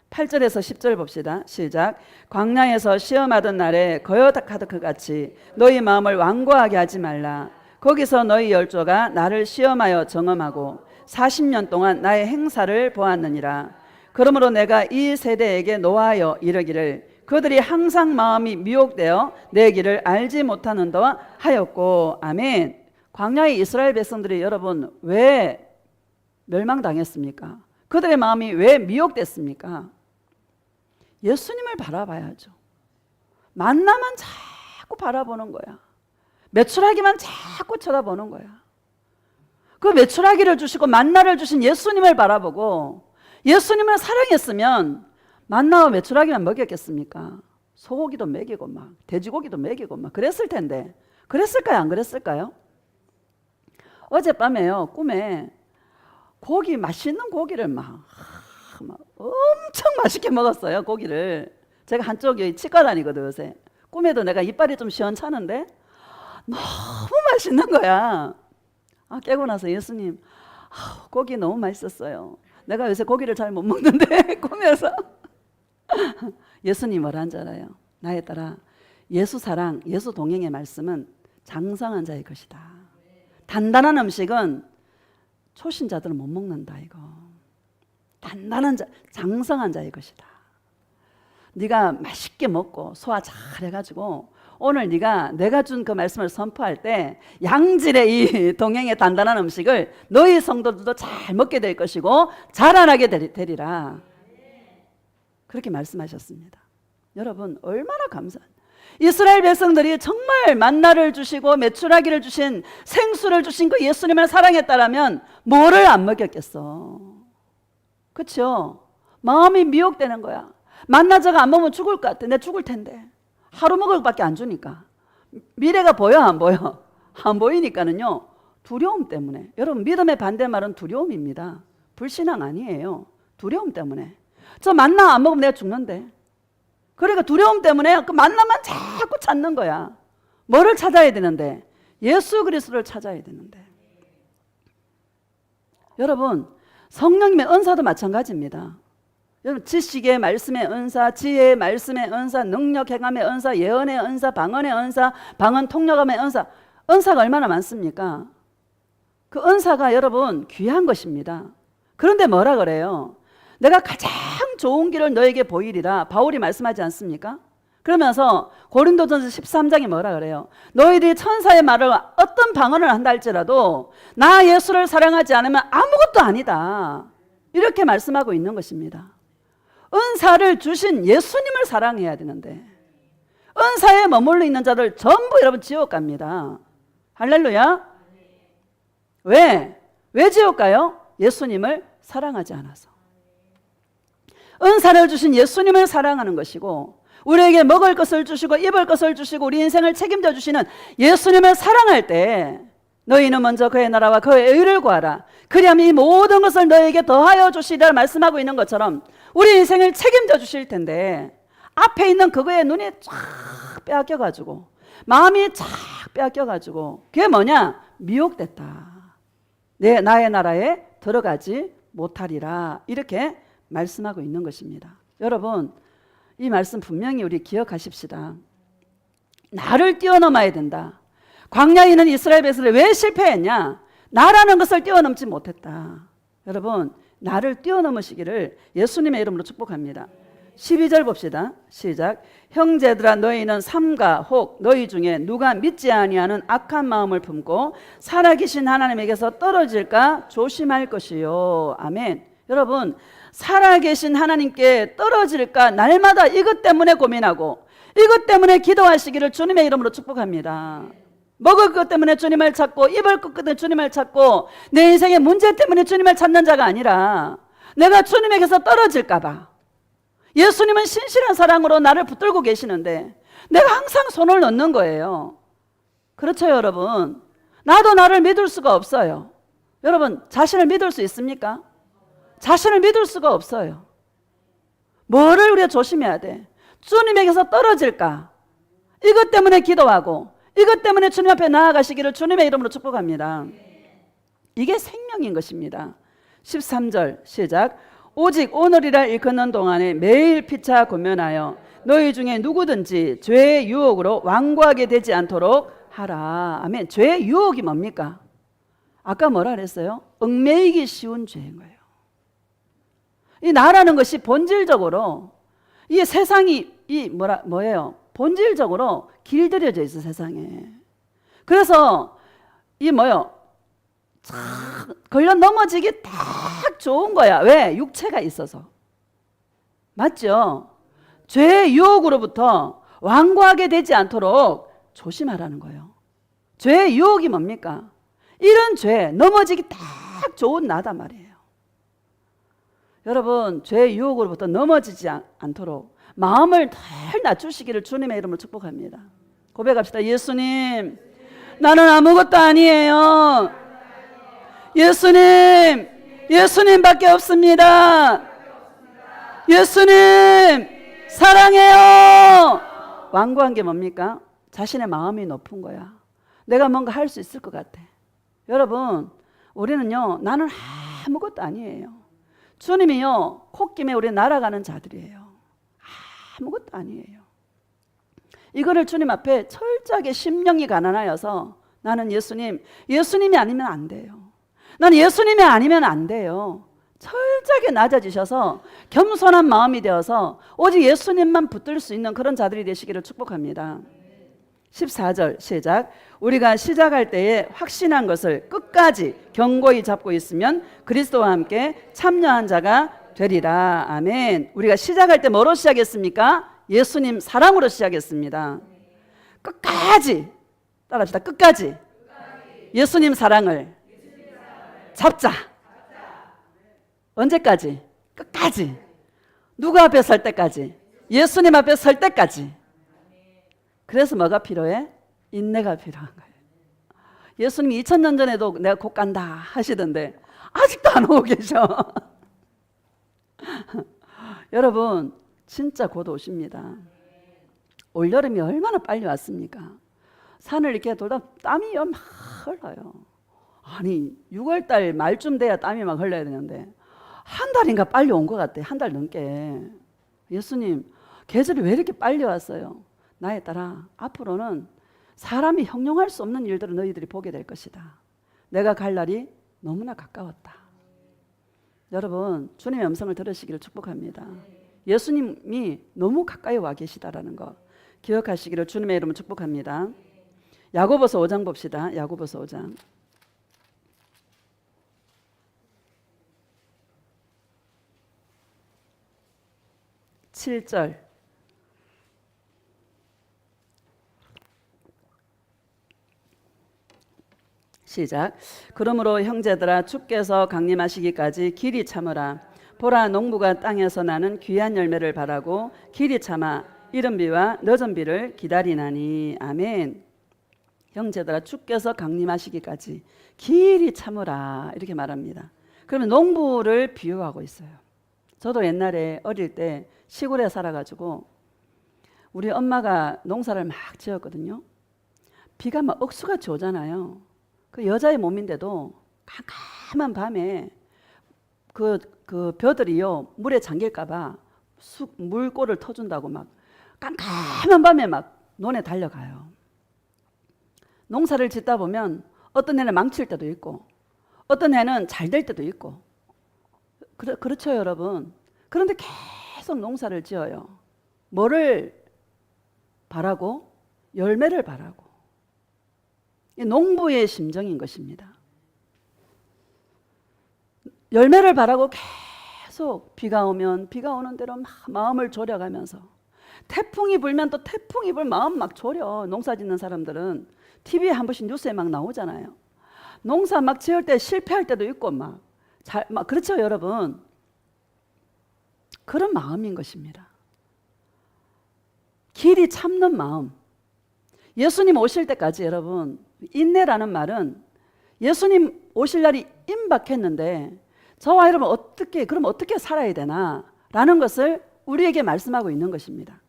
8절에서 10절 봅시다. 시작. 광야에서 시험하던 날에 거여가득 같이 너희 마음을 완고하게 하지 말라. 거기서 너희 열조가 나를 시험하여 정험하고 40년 동안 나의 행사를 보았느니라. 그러므로 내가 이 세대에게 노하여 이르기를 그들이 항상 마음이 미혹되어 내 길을 알지 못하는도다 하였고. 아멘. 광야의 이스라엘 백성들이 여러분 왜 멸망당했습니까? 그들의 마음이 왜 미혹됐습니까? 예수님을 바라봐야죠. 만나만 자꾸 바라보는 거야. 메추라기만 자꾸 쳐다보는 거야. 그 메추라기를 주시고 만나를 주신 예수님을 바라보고 예수님을 사랑했으면 만나와 메추라기만 먹였겠습니까? 소고기도 먹이고 막 돼지고기도 먹이고 막 그랬을 텐데 그랬을까요? 안 그랬을까요? 어젯밤에요 꿈에 고기 맛있는 고기를 막 엄청 맛있게 먹었어요. 고기를 제가 한쪽에 치과 다니거든 요새. 꿈에도 내가 이빨이 좀 시원찮은데 너무 맛있는 거야. 깨고 나서 예수님 고기 너무 맛있었어요. 내가 요새 고기를 잘 못 먹는데 꿈에서 예수님 뭐라는 줄 알아요? 나에 따라 예수 사랑, 예수 동행의 말씀은 장성한 자의 것이다. 단단한 음식은 초신자들은 못 먹는다 이거. 단단한 자, 장성한 자의 것이다. 네가 맛있게 먹고 소화 잘 해가지고 오늘 내가 준 그 말씀을 선포할 때 양질의 이 동행의 단단한 음식을 너희 성도들도 잘 먹게 될 것이고 자라나게 되리라. 그렇게 말씀하셨습니다. 여러분 얼마나 이스라엘 백성들이 정말 만나를 주시고 메추라기를 주신 생수를 주신 그 예수님을 사랑했다라면 뭐를 안 먹였겠어. 그렇죠? 마음이 미혹되는 거야. 만나 저거 안 먹으면 죽을 것 같아. 내가 죽을 텐데. 하루 먹을 밖에 안 주니까. 미래가 보여 안 보여? 안 보이니까는요. 두려움 때문에. 여러분 믿음의 반대말은 두려움입니다. 불신앙 아니에요. 두려움 때문에. 저 만나 안 먹으면 내가 죽는데. 그러니까 두려움 때문에 그 만나만 자꾸 찾는 거야. 뭐를 찾아야 되는데? 예수 그리스도를 찾아야 되는데. 여러분 성령님의 은사도 마찬가지입니다. 여러분 지식의 말씀의 은사, 지혜의 말씀의 은사, 능력 행함의 은사, 예언의 은사, 방언의 은사, 방언 통역함의 은사. 은사가 얼마나 많습니까? 그 은사가 여러분 귀한 것입니다. 그런데 뭐라 그래요? 내가 가장 좋은 길을 너에게 보이리라 바울이 말씀하지 않습니까? 그러면서 고린도전서 13장에 뭐라 그래요? 너희들이 천사의 말을 어떤 방언을 한다 할지라도 나 예수를 사랑하지 않으면 아무것도 아니다. 이렇게 말씀하고 있는 것입니다. 은사를 주신 예수님을 사랑해야 되는데 은사에 머물러 있는 자들 전부 여러분 지옥 갑니다. 할렐루야. 왜 지옥 가요? 예수님을 사랑하지 않아서. 은사를 주신 예수님을 사랑하는 것이고 우리에게 먹을 것을 주시고 입을 것을 주시고 우리 인생을 책임져 주시는 예수님을 사랑할 때 너희는 먼저 그의 나라와 그의 의를 구하라. 그리하면 이 모든 것을 너희에게 더하여 주시리라 말씀하고 있는 것처럼 우리 인생을 책임져 주실 텐데 앞에 있는 그거에 눈이 쫙 빼앗겨가지고 마음이 쫙 빼앗겨가지고 그게 뭐냐? 미혹됐다. 나의 나라에 들어가지 못하리라. 이렇게 말씀하고 있는 것입니다. 여러분 이 말씀 분명히 우리 기억하십시다. 나를 뛰어넘어야 된다. 광야에 있는 이스라엘 백성들이 왜 실패했냐? 나라는 것을 뛰어넘지 못했다. 여러분 나를 뛰어넘으시기를 예수님의 이름으로 축복합니다. 12절 봅시다. 시작. 형제들아 너희는 삼가 혹 너희 중에 누가 믿지 아니하는 악한 마음을 품고 살아계신 하나님에게서 떨어질까 조심할 것이요. 아멘. 여러분 살아계신 하나님께 떨어질까 날마다 이것 때문에 고민하고 이것 때문에 기도하시기를 주님의 이름으로 축복합니다. 먹을 것 때문에 주님을 찾고 입을 것 때문에 주님을 찾고 내 인생의 문제 때문에 주님을 찾는 자가 아니라 내가 주님에게서 떨어질까 봐. 예수님은 신실한 사랑으로 나를 붙들고 계시는데 내가 항상 손을 넣는 거예요. 그렇죠 여러분. 나도 나를 믿을 수가 없어요. 여러분 자신을 믿을 수 있습니까? 자신을 믿을 수가 없어요. 뭐를 우리가 조심해야 돼? 주님에게서 떨어질까? 이것 때문에 기도하고 이것 때문에 주님 앞에 나아가시기를 주님의 이름으로 축복합니다. 이게 생명인 것입니다. 13절 시작. 오직 오늘이라 일컫는 동안에 매일 피차 권면하여 너희 중에 누구든지 죄의 유혹으로 완고하게 되지 않도록 하라. 아멘. 죄의 유혹이 뭡니까? 아까 뭐라 그랬어요? 얽매이기 쉬운 죄인 거예요. 이 나라는 것이 본질적으로 이 세상이 뭐예요? 본질적으로 길들여져 있어 세상에. 그래서 이 걸려 넘어지기 딱 좋은 거야. 왜? 육체가 있어서. 맞죠? 죄의 유혹으로부터 완고하게 되지 않도록 조심하라는 거예요. 죄의 유혹이 뭡니까? 이런 죄 넘어지기 딱 좋은 나단 말이에요. 여러분 죄의 유혹으로부터 넘어지지 않도록 마음을 덜 낮추시기를 주님의 이름으로 축복합니다. 고백합시다. 예수님 나는 아무것도 아니에요. 예수님밖에 없습니다. 예수님 사랑해요. 완고한 게 뭡니까? 자신의 마음이 높은 거야. 내가 뭔가 할 수 있을 것 같아. 여러분 우리는요 나는 아무것도 아니에요. 주님이요 콧김에 우리 날아가는 자들이에요. 아무것도 아니에요. 이거를 주님 앞에 철저하게 심령이 가난하여서 나는 예수님이 아니면 안 돼요. 나는 예수님이 아니면 안 돼요. 철저하게 낮아지셔서 겸손한 마음이 되어서 오직 예수님만 붙들 수 있는 그런 자들이 되시기를 축복합니다. 14절 시작. 우리가 시작할 때에 확신한 것을 끝까지 견고히 잡고 있으면 그리스도와 함께 참여한 자가 되리라. 아멘. 우리가 시작할 때 뭐로 시작했습니까? 예수님 사랑으로 시작했습니다. 끝까지 따라합시다. 끝까지 예수님 사랑을 잡자. 언제까지? 끝까지. 누구 앞에 설 때까지? 예수님 앞에 설 때까지. 그래서 뭐가 필요해? 인내가 필요한 거예요. 예수님이 2000년 전에도 내가 곧 간다 하시던데 아직도 안 오고 계셔. 여러분 진짜 곧 오십니다. 올여름이 얼마나 빨리 왔습니까? 산을 이렇게 돌다 땀이 막 흘러요. 아니 6월달 말쯤 돼야 땀이 막 흘러야 되는데 한 달인가 빨리 온 것 같아. 한 달 넘게. 예수님 계절이 왜 이렇게 빨리 왔어요? 나에 따라 앞으로는 사람이 형용할 수 없는 일들을 너희들이 보게 될 것이다. 내가 갈 날이 너무나 가까웠다. 여러분 주님의 음성을 들으시기를 축복합니다. 예수님이 너무 가까이 와 계시다라는 거 기억하시기를 주님의 이름으로 축복합니다. 야고보서 5장 봅시다. 야고보서 5장 7절 시작. 그러므로 형제들아 주께서 강림하시기까지 길이 참으라. 보라 농부가 땅에서 나는 귀한 열매를 바라고 길이 참아 이른 비와 늦은 비를 기다리나니. 아멘. 형제들아 주께서 강림하시기까지 길이 참으라 이렇게 말합니다. 그러면 농부를 비유하고 있어요. 저도 옛날에 어릴 때 시골에 살아가지고 우리 엄마가 농사를 막 지었거든요. 비가 막 억수같이 오잖아요. 그 여자의 몸인데도 깜깜한 밤에 그 벼들이요 물에 잠길까봐 물꼬를 터준다고 막 깜깜한 밤에 막 논에 달려가요. 농사를 짓다 보면 어떤 해는 망칠 때도 있고 어떤 해는 잘 될 때도 있고 그렇죠 여러분. 그런데 계속 농사를 지어요. 뭐를 바라고? 열매를 바라고. 농부의 심정인 것입니다. 열매를 바라고 계속 비가 오면 비가 오는 대로 막 마음을 졸여가면서 태풍이 불면 또 태풍이 불 마음 막 졸여. 농사 짓는 사람들은 TV에 한 번씩 뉴스에 막 나오잖아요. 농사 막 지을 때 실패할 때도 있고 막 그렇죠 여러분. 그런 마음인 것입니다. 길이 참는 마음. 예수님 오실 때까지 여러분 인내라는 말은 예수님 오실 날이 임박했는데 저와 여러분 그럼 어떻게 살아야 되나 라는 것을 우리에게 말씀하고 있는 것입니다.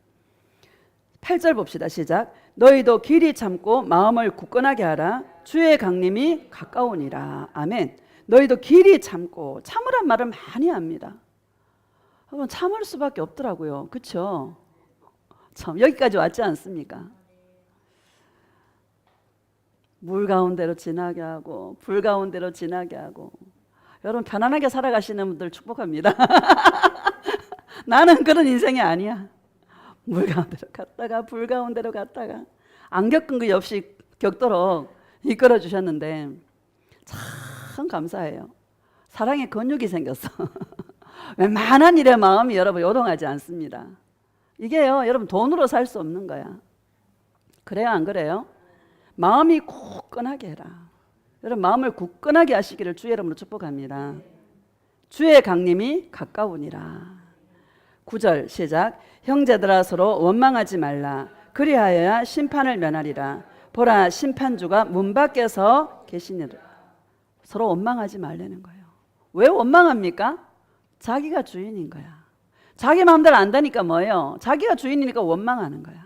8절 봅시다. 시작. 너희도 길이 참고 마음을 굳건하게 하라. 주의 강림이 가까우니라. 아멘. 너희도 길이 참고. 참으란 말을 많이 합니다. 여러분 참을 수밖에 없더라고요. 그렇죠? 참 여기까지 왔지 않습니까? 물 가운데로 지나게 하고 불 가운데로 지나게 하고. 여러분 편안하게 살아가시는 분들 축복합니다. 나는 그런 인생이 아니야. 물 가운데로 갔다가 불 가운데로 갔다가 안 겪은 거 없이 겪도록 이끌어 주셨는데 참 감사해요. 사랑의 근육이 생겼어. 웬만한 일의 마음이 여러분 요동하지 않습니다. 이게요 여러분 돈으로 살 수 없는 거야. 그래요 안 그래요? 마음이 굳건하게 해라. 여러분 마음을 굳건하게 하시기를 주의 이름으로 축복합니다. 주의 강림이 가까우니라. 9절 시작. 형제들아 서로 원망하지 말라. 그리하여야 심판을 면하리라. 보라 심판주가 문 밖에서 계시니라. 서로 원망하지 말라는 거예요. 왜 원망합니까? 자기가 주인인 거야. 자기 마음대로 안다니까 뭐예요? 자기가 주인이니까 원망하는 거야.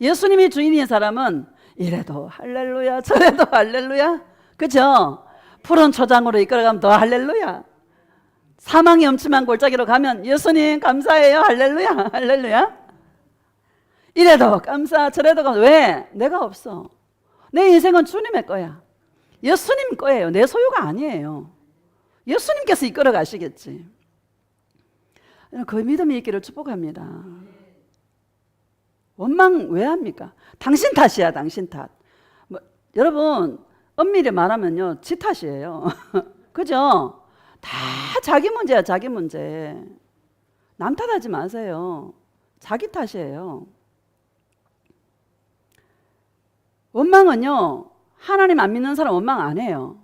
예수님이 주인인 사람은 이래도 할렐루야 저래도 할렐루야. 그죠? 푸른 초장으로 이끌어가면 더 할렐루야. 사망이 엄침한 골짜기로 가면 예수님 감사해요 할렐루야 할렐루야. 이래도 감사 저래도 감사. 왜? 내가 없어. 내 인생은 주님의 거야. 예수님 거예요. 내 소유가 아니에요. 예수님께서 이끌어 가시겠지. 그 믿음이 있기를 축복합니다. 원망 왜 합니까? 당신 탓이야, 당신 탓. 여러분 엄밀히 말하면요, 지 탓이에요. 그죠? 다 자기 문제야, 자기 문제. 남 탓하지 마세요. 자기 탓이에요. 원망은요, 하나님 안 믿는 사람 원망 안 해요.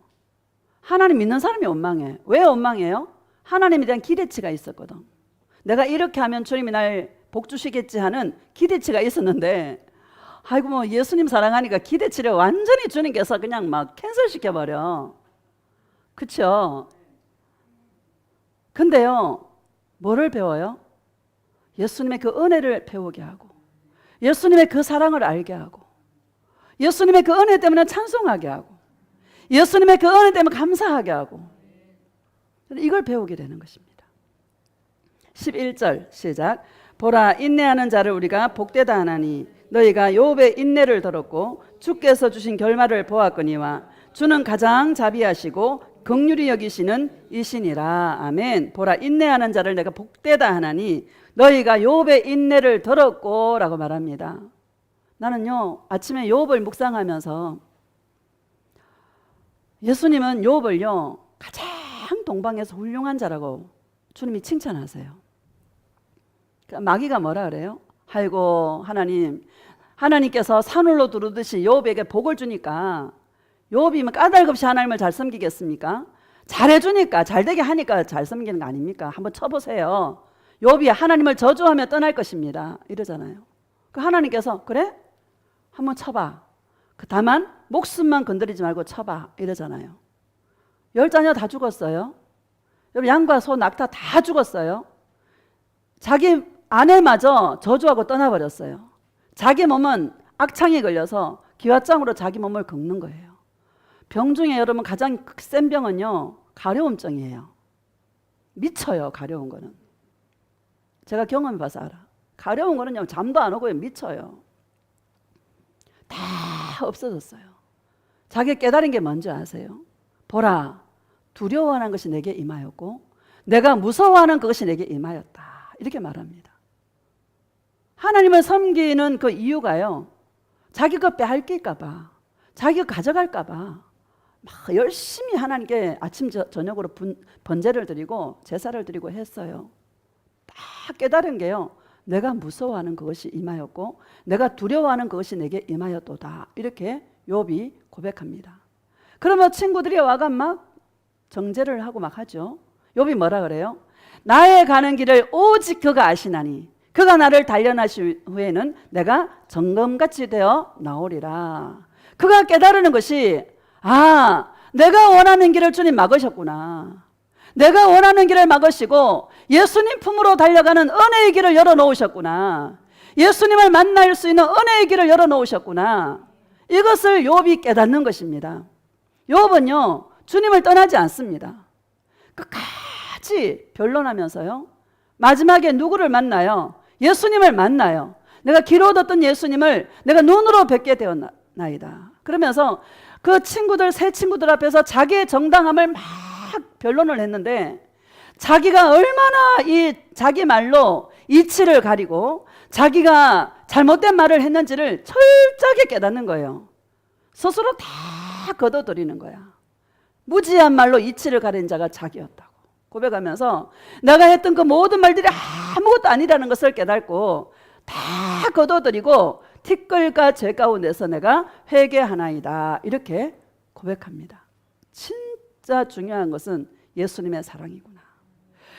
하나님 믿는 사람이 원망해. 왜 원망해요? 하나님에 대한 기대치가 있었거든. 내가 이렇게 하면 주님이 날 복 주시겠지 하는 기대치가 있었는데, 아이고 뭐 예수님 사랑하니까 기대치를 완전히 주님께서 그냥 막 캔슬 시켜버려. 그쵸? 근데요, 뭐를 배워요? 예수님의 그 은혜를 배우게 하고, 예수님의 그 사랑을 알게 하고, 예수님의 그 은혜 때문에 찬송하게 하고, 예수님의 그 은혜 때문에 감사하게 하고, 이걸 배우게 되는 것입니다. 11절 시작. 보라, 인내하는 자를 우리가 복되다 하나니 너희가 욥의 인내를 들었고 주께서 주신 결말을 보았거니와 주는 가장 자비하시고 긍휼히 여기시는 이시니라. 아멘. 보라, 인내하는 자를 내가 복되다 하나니 너희가 욥의 인내를 들었고 라고 말합니다. 나는요, 아침에 욥을 묵상하면서 예수님은 욥을요 가장 동방에서 훌륭한 자라고 주님이 칭찬하세요. 마귀가 뭐라 그래요? 아이고 하나님께서 산울로 두르듯이 욥에게 복을 주니까 욥이 까닭없이 하나님을 잘 섬기겠습니까? 잘해주니까, 잘되게 하니까 잘 섬기는 거 아닙니까? 한번 쳐보세요. 욥이 하나님을 저주하며 떠날 것입니다 이러잖아요. 그 하나님께서 그래? 한번 쳐봐. 다만 목숨만 건드리지 말고 쳐봐 이러잖아요. 10자녀 다 죽었어요. 여러분 양과 소, 낙타 다 죽었어요. 자기 아내마저 저주하고 떠나버렸어요. 자기 몸은 악창에 걸려서 기와장으로 자기 몸을 긁는 거예요. 병 중에 여러분 가장 센 병은요, 가려움증이에요. 미쳐요. 가려운 거는. 제가 경험해봐서 알아. 가려운 거는요, 잠도 안 오고요, 미쳐요. 다 없어졌어요. 자기 깨달은 게 뭔지 아세요? 보라, 두려워하는 것이 내게 임하였고 내가 무서워하는 그것이 내게 임하였다. 이렇게 말합니다. 하나님을 섬기는 그 이유가요, 자기 것 빼앗길까 봐, 자기가 가져갈까 봐 막 열심히 하나님께 아침 저녁으로 번제를 드리고 제사를 드리고 했어요. 딱 깨달은 게요, 내가 무서워하는 그것이 임하였고 내가 두려워하는 그것이 내게 임하였도다. 이렇게 욥이 고백합니다. 그러면 친구들이 와가 막 정죄를 하고 막 하죠. 욥이 뭐라 그래요? 나의 가는 길을 오직 그가 아시나니 그가 나를 단련하신 후에는 내가 정금같이 되어 나오리라. 그가 깨달으는 것이, 아, 내가 원하는 길을 주님 막으셨구나. 내가 원하는 길을 막으시고 예수님 품으로 달려가는 은혜의 길을 열어놓으셨구나. 예수님을 만날 수 있는 은혜의 길을 열어놓으셨구나. 이것을 욥이 깨닫는 것입니다. 욥은요, 주님을 떠나지 않습니다. 끝까지 변론하면서요, 마지막에 누구를 만나요? 예수님을 만나요. 내가 길어 얻었던 예수님을 내가 눈으로 뵙게 되었나이다. 그러면서 그 친구들, 새 친구들 앞에서 자기의 정당함을 막 변론을 했는데, 자기가 얼마나 이 자기 말로 이치를 가리고 자기가 잘못된 말을 했는지를 철저하게 깨닫는 거예요. 스스로 다 걷어들이는 거야. 무지한 말로 이치를 가린 자가 자기였다고 고백하면서 내가 했던 그 모든 말들이 아무것도 아니라는 것을 깨닫고 다 걷어들이고 티끌과 죄 가운데서 내가 회개하나이다. 이렇게 고백합니다. 진짜 중요한 것은 예수님의 사랑이구나.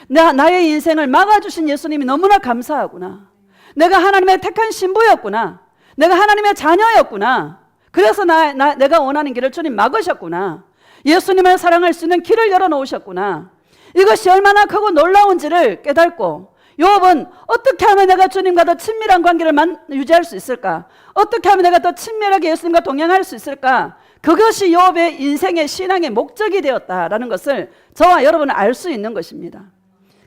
나의 인생을 막아주신 예수님이 너무나 감사하구나. 내가 하나님의 택한 신부였구나. 내가 하나님의 자녀였구나. 그래서 내가 원하는 길을 주님 막으셨구나. 예수님을 사랑할 수 있는 길을 열어놓으셨구나. 이것이 얼마나 크고 놀라운지를 깨닫고, 욥은 어떻게 하면 내가 주님과 더 친밀한 관계를 유지할 수 있을까? 어떻게 하면 내가 더 친밀하게 예수님과 동행할 수 있을까? 그것이 욥의 인생의 신앙의 목적이 되었다라는 것을 저와 여러분은 알 수 있는 것입니다.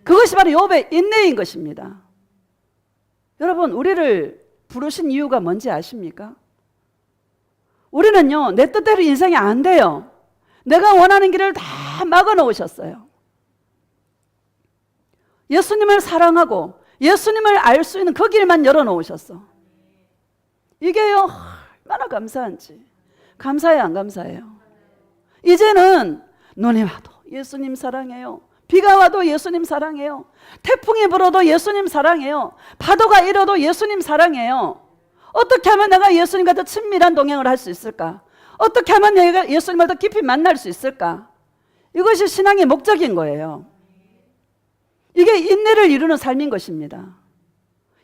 그것이 바로 욥의 인내인 것입니다. 여러분, 우리를 부르신 이유가 뭔지 아십니까? 우리는요, 내 뜻대로 인생이 안 돼요. 내가 원하는 길을 다 막아 놓으셨어요. 예수님을 사랑하고 예수님을 알 수 있는 그 길만 열어 놓으셨어. 이게요, 얼마나 감사한지. 감사해요, 안 감사해요? 이제는 눈이 와도 예수님 사랑해요. 비가 와도 예수님 사랑해요. 태풍이 불어도 예수님 사랑해요. 파도가 일어도 예수님 사랑해요. 어떻게 하면 내가 예수님과 더 친밀한 동행을 할 수 있을까? 어떻게 하면 내가 예수님을 더 깊이 만날 수 있을까? 이것이 신앙의 목적인 거예요. 이게 인내를 이루는 삶인 것입니다.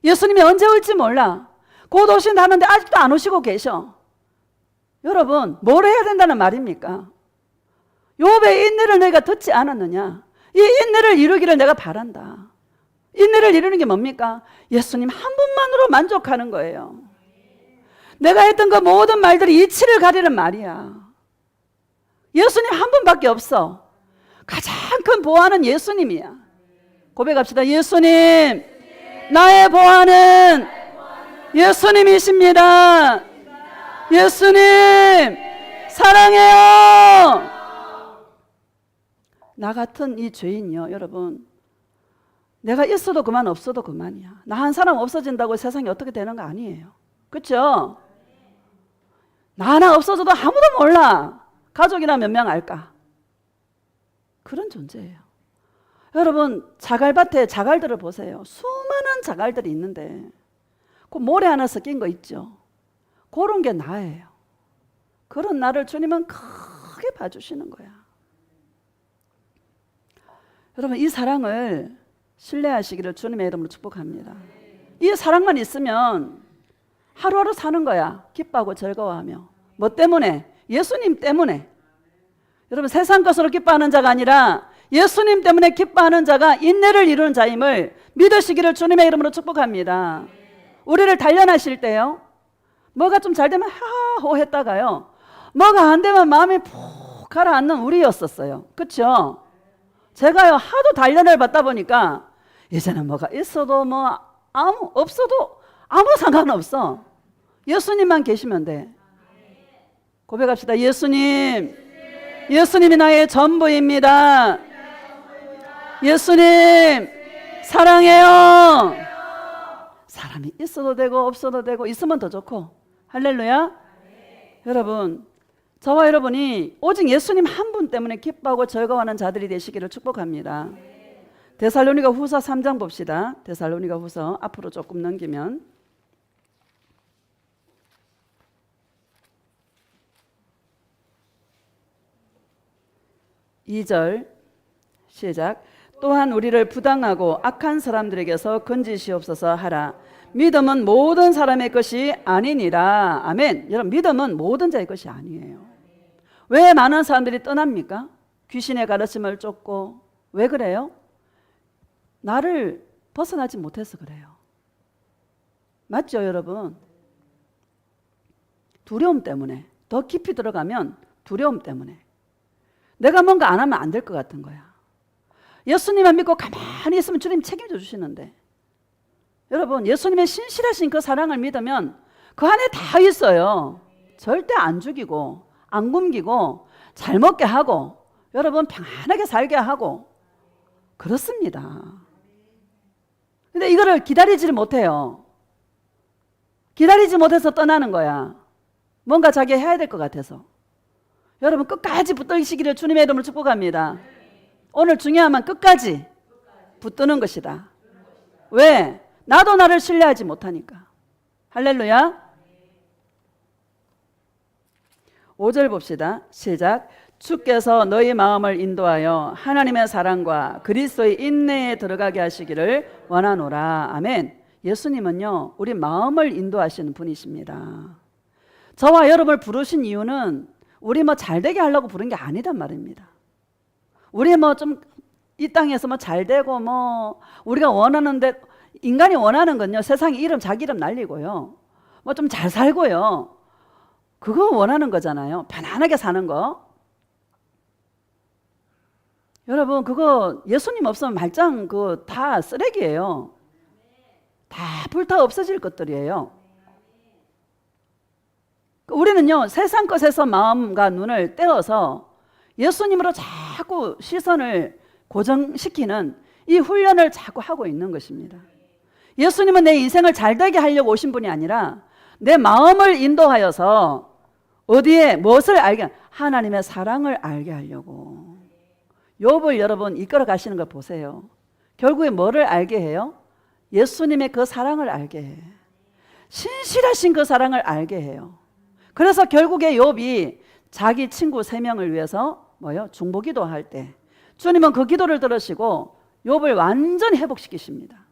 예수님이 언제 올지 몰라. 곧 오신다는데 아직도 안 오시고 계셔. 여러분, 뭘 해야 된다는 말입니까? 욥의 인내를 내가 듣지 않았느냐? 이 인내를 이루기를 내가 바란다. 인내를 이루는 게 뭡니까? 예수님 한 분만으로 만족하는 거예요. 내가 했던 그 모든 말들이 이치를 가리는 말이야. 예수님 한 분밖에 없어. 가장 큰 보화는 예수님이야. 고백합시다. 예수님, 나의 보화는 예수님이십니다. 예수님, 사랑해요. 나 같은 이 죄인이요, 여러분. 내가 있어도 그만, 없어도 그만이야. 나 한 사람 없어진다고 세상이 어떻게 되는 거 아니에요. 그렇죠? 나 하나 없어져도 아무도 몰라. 가족이나 몇 명 알까? 그런 존재예요. 여러분, 자갈밭에 자갈들을 보세요. 수많은 자갈들이 있는데 그 모래 하나 섞인 거 있죠? 그런 게 나예요. 그런 나를 주님은 크게 봐주시는 거야. 여러분, 이 사랑을 신뢰하시기를 주님의 이름으로 축복합니다. 이 사랑만 있으면 하루하루 사는 거야. 기뻐하고 즐거워하며. 뭐 때문에? 예수님 때문에. 여러분, 세상 것으로 기뻐하는 자가 아니라 예수님 때문에 기뻐하는 자가 인내를 이루는 자임을 믿으시기를 주님의 이름으로 축복합니다. 우리를 단련하실 때요, 뭐가 좀 잘 되면 하호 했다가요, 뭐가 안 되면 마음이 푹 가라앉는 우리였었어요. 그렇죠? 제가요, 하도 단련을 받다 보니까 이제는 뭐가 있어도 뭐 없어도 아무 상관없어. 예수님만 계시면 돼. 고백합시다. 예수님, 예수님이 나의 전부입니다. 예수님, 사랑해요. 사람이 있어도 되고 없어도 되고 있으면 더 좋고. 할렐루야. 여러분, 저와 여러분이 오직 예수님 한 분 때문에 기뻐하고 즐거워하는 자들이 되시기를 축복합니다. 데살로니가 후서 3장 봅시다. 데살로니가 후서 앞으로 조금 넘기면 2절 시작. 또한 우리를 부당하고 악한 사람들에게서 건지시옵소서 하라. 믿음은 모든 사람의 것이 아니니라. 아멘. 여러분, 믿음은 모든 자의 것이 아니에요. 왜 많은 사람들이 떠납니까? 귀신의 가르침을 쫓고. 왜 그래요? 나를 벗어나지 못해서 그래요. 맞죠, 여러분? 두려움 때문에. 더 깊이 들어가면 두려움 때문에. 내가 뭔가 안 하면 안 될 것 같은 거야. 예수님만 믿고 가만히 있으면 주님 책임져 주시는데, 여러분, 예수님의 신실하신 그 사랑을 믿으면 그 안에 다 있어요. 절대 안 죽이고 안 굶기고 잘 먹게 하고 여러분 평안하게 살게 하고 그렇습니다. 근데 이거를 기다리지를 못해요. 기다리지 못해서 떠나는 거야. 뭔가 자기 해야 될 것 같아서. 여러분, 끝까지 붙들시기를 주님의 이름으로 축복합니다. 오늘 중요한 건 끝까지 붙드는 것이다. 왜? 나도 나를 신뢰하지 못하니까. 할렐루야. 5절 봅시다. 시작. 주께서 너희 마음을 인도하여 하나님의 사랑과 그리스도의 인내에 들어가게 하시기를 원하노라. 아멘. 예수님은요, 우리 마음을 인도하시는 분이십니다. 저와 여러분을 부르신 이유는 우리 뭐 잘되게 하려고 부른 게 아니단 말입니다. 우리 뭐 좀 이 땅에서 뭐 잘되고 뭐 우리가 원하는데, 인간이 원하는 건요, 세상에 이름 자기 이름 날리고요, 뭐 좀 잘 살고요, 그거 원하는 거잖아요. 편안하게 사는 거. 여러분, 그거 예수님 없으면 말짱 그거 다 쓰레기예요. 다 불타 없어질 것들이에요. 우리는요, 세상 것에서 마음과 눈을 떼어서 예수님으로 자꾸 시선을 고정시키는 이 훈련을 자꾸 하고 있는 것입니다. 예수님은 내 인생을 잘되게 하려고 오신 분이 아니라 내 마음을 인도하여서 어디에 무엇을 알게, 하나님의 사랑을 알게 하려고. 욥을 여러분 이끌어 가시는 걸 보세요. 결국에 뭐를 알게 해요? 예수님의 그 사랑을 알게 해. 신실하신 그 사랑을 알게 해요. 그래서 결국에 욥이 자기 친구 3명을 위해서 중보기도 할 때 주님은 그 기도를 들으시고 욥을 완전히 회복시키십니다.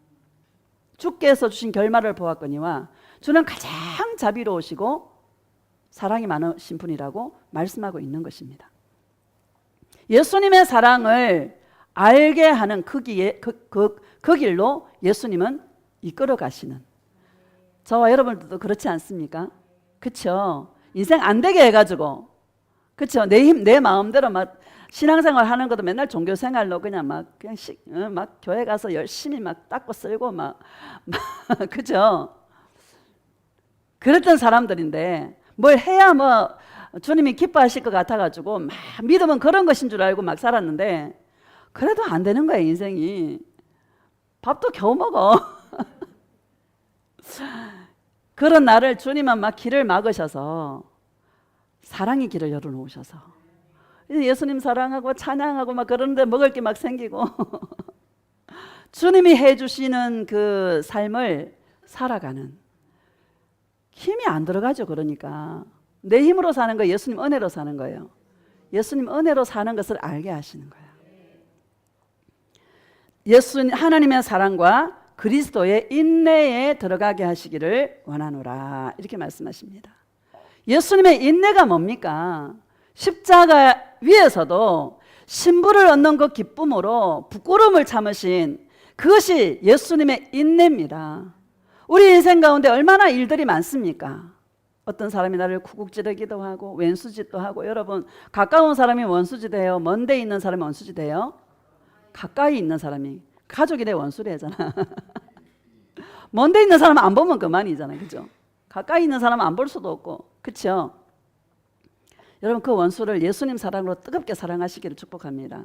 주께서 주신 결말을 보았거니와 주는 가장 자비로우시고 사랑이 많으신 분이라고 말씀하고 있는 것입니다. 예수님의 사랑을 알게 하는 그 길로 예수님은 이끌어 가시는, 저와 여러분들도 그렇지 않습니까? 그렇죠? 인생 안 되게 해가지고, 그렇죠? 내 마음대로 막 신앙생활 하는 것도 맨날 종교생활로 그냥 막 교회 가서 열심히 막 닦고 쓸고 막 그죠? 그랬던 사람들인데 뭘 해야 주님이 기뻐하실 것 같아가지고 막 믿으면 그런 것인 줄 알고 막 살았는데 그래도 안 되는 거야, 인생이. 밥도 겨우 먹어. 그런 나를 주님은 막 길을 막으셔서 사랑의 길을 열어놓으셔서 예수님 사랑하고 찬양하고 막 그러는데 먹을 게 막 생기고 주님이 해주시는 그 삶을 살아가는 힘이 안 들어가죠. 그러니까 내 힘으로 사는 거, 예수님 은혜로 사는 거예요. 예수님 은혜로 사는 것을 알게 하시는 거예요. 하나님의 사랑과 그리스도의 인내에 들어가게 하시기를 원하노라, 이렇게 말씀하십니다. 예수님의 인내가 뭡니까? 십자가 위에서도 신부를 얻는 그 기쁨으로 부끄러움을 참으신 그것이 예수님의 인내입니다. 우리 인생 가운데 얼마나 일들이 많습니까? 어떤 사람이 나를 구국지르기도 하고 왼수짓도 하고. 여러분, 가까운 사람이 원수지 돼요? 먼 데 있는 사람이 원수지 돼요? 가까이 있는 사람이. 가족이 내 원수래잖아. 먼 데 있는 사람은 안 보면 그만이잖아요. 그죠? 가까이 있는 사람은 안 볼 수도 없고. 그렇죠? 여러분, 그 원수를 예수님 사랑으로 뜨겁게 사랑하시기를 축복합니다.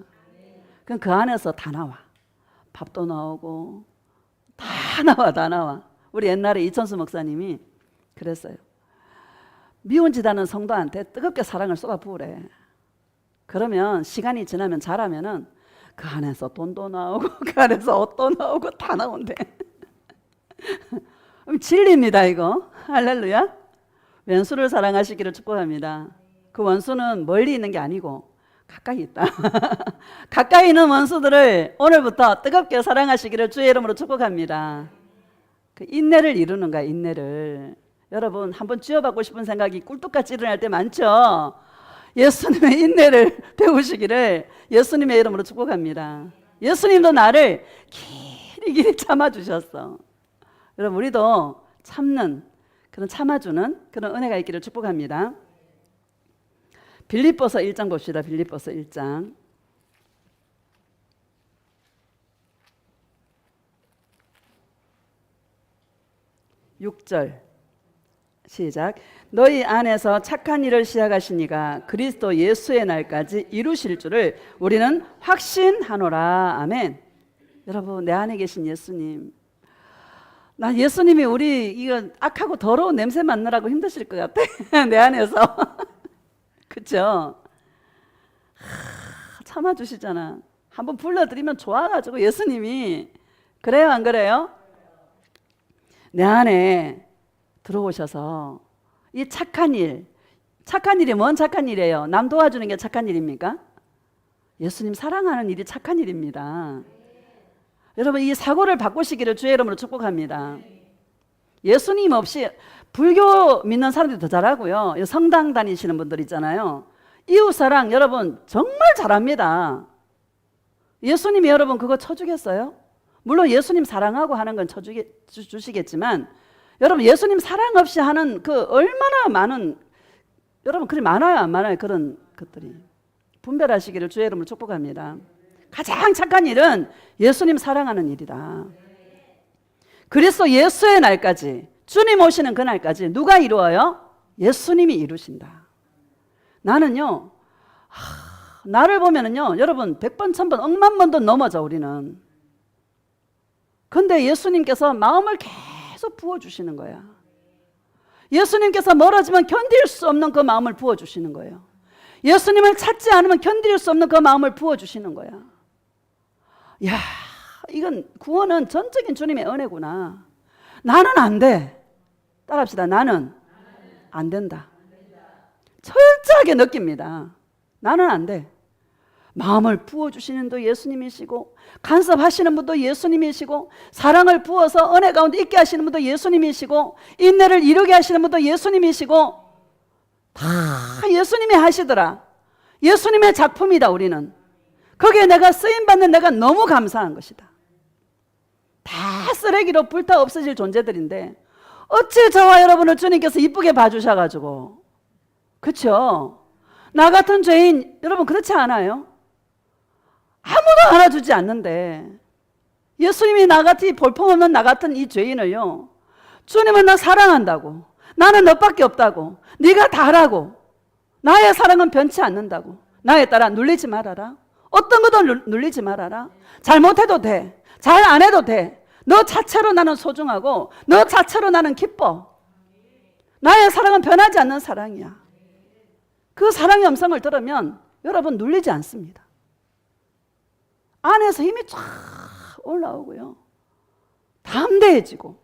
그럼 그 안에서 다 나와. 밥도 나오고 다 나와. 우리 옛날에 이천수 목사님이 그랬어요. 미운 짓 하는 성도한테 뜨겁게 사랑을 쏟아부으래. 그러면 시간이 지나면 잘하면은 그 안에서 돈도 나오고 그 안에서 옷도 나오고 다 나온대. 진리입니다, 이거. 할렐루야. 원수를 사랑하시기를 축복합니다. 그 원수는 멀리 있는 게 아니고 가까이 있다. 가까이 있는 원수들을 오늘부터 뜨겁게 사랑하시기를 주의 이름으로 축복합니다. 그 인내를 이루는 거야, 인내를. 여러분, 한번 쥐어받고 싶은 생각이 꿀뚝같이 일어날 때 많죠? 예수님의 인내를 배우시기를 예수님의 이름으로 축복합니다. 예수님도 나를 길이 참아주셨어. 여러분, 우리도 참는, 그런 참아주는 그런 은혜가 있기를 축복합니다. 빌립보서 1장 봅시다. 빌립보서 1장 6절 시작. 너희 안에서 착한 일을 시작하시니가 그리스도 예수의 날까지 이루실 줄을 우리는 확신하노라. 아멘. 여러분, 내 안에 계신 예수님, 나 예수님이 우리 이거 악하고 더러운 냄새 맡느라고 힘드실 것 같아. 내 안에서. 그렇죠? 참아주시잖아. 한번 불러드리면 좋아가지고 예수님이. 그래요, 안 그래요? 내 안에 들어오셔서 이 착한 일, 착한 일이 뭔 착한 일이에요? 남 도와주는 게 착한 일입니까? 예수님 사랑하는 일이 착한 일입니다. 여러분, 이 사고를 바꾸시기를 주의 이름으로 축복합니다. 예수님 없이 불교 믿는 사람들이 더 잘하고요. 성당 다니시는 분들 있잖아요. 이웃사랑 여러분 정말 잘합니다. 예수님이 여러분 그거 쳐주겠어요? 물론 예수님 사랑하고 하는 건 쳐주시겠지만 여러분, 예수님 사랑 없이 하는 그 얼마나 많은, 여러분 그리 많아요, 안 많아요? 그런 것들이. 분별하시기를 주의 이름으로 축복합니다. 가장 착한 일은 예수님 사랑하는 일이다. 그리스도 예수의 날까지, 주님 오시는 그 날까지 누가 이루어요? 예수님이 이루신다. 나는요, 나를 보면은요, 여러분 100번, 1000번, 억만 번도 넘어져 우리는. 근데 예수님께서 마음을 계속 부어주시는 거야. 예수님께서 멀어지면 견딜 수 없는 그 마음을 부어주시는 거예요. 예수님을 찾지 않으면 견딜 수 없는 그 마음을 부어주시는 거야. 야, 이건 구원은 전적인 주님의 은혜구나. 나는 안 돼. 따라합시다. 나는 안 된다. 철저하게 느낍니다. 나는 안 돼. 마음을 부어주시는 분도 예수님이시고, 간섭하시는 분도 예수님이시고, 사랑을 부어서 은혜 가운데 있게 하시는 분도 예수님이시고, 인내를 이루게 하시는 분도 예수님이시고, 다 예수님이 하시더라. 예수님의 작품이다. 우리는 거기에 내가 쓰임받는 내가 너무 감사한 것이다. 다 쓰레기로 불타 없어질 존재들인데 어찌 저와 여러분을 주님께서 이쁘게 봐주셔가지고, 그렇죠? 나 같은 죄인, 여러분 그렇지 않아요? 아무도 알아주지 않는데 예수님이 나같이 볼품없는 나 같은 이 죄인을요, 주님은 나 사랑한다고, 나는 너밖에 없다고, 네가 다라고, 나의 사랑은 변치 않는다고, 나에 따라 눌리지 말아라, 어떤 것도 눌리지 말아라, 잘못해도 돼, 잘 안 해도 돼, 너 자체로 나는 소중하고 너 자체로 나는 기뻐. 나의 사랑은 변하지 않는 사랑이야. 그 사랑의 음성을 들으면 여러분 눌리지 않습니다. 안에서 힘이 쫙 올라오고요, 담대해지고.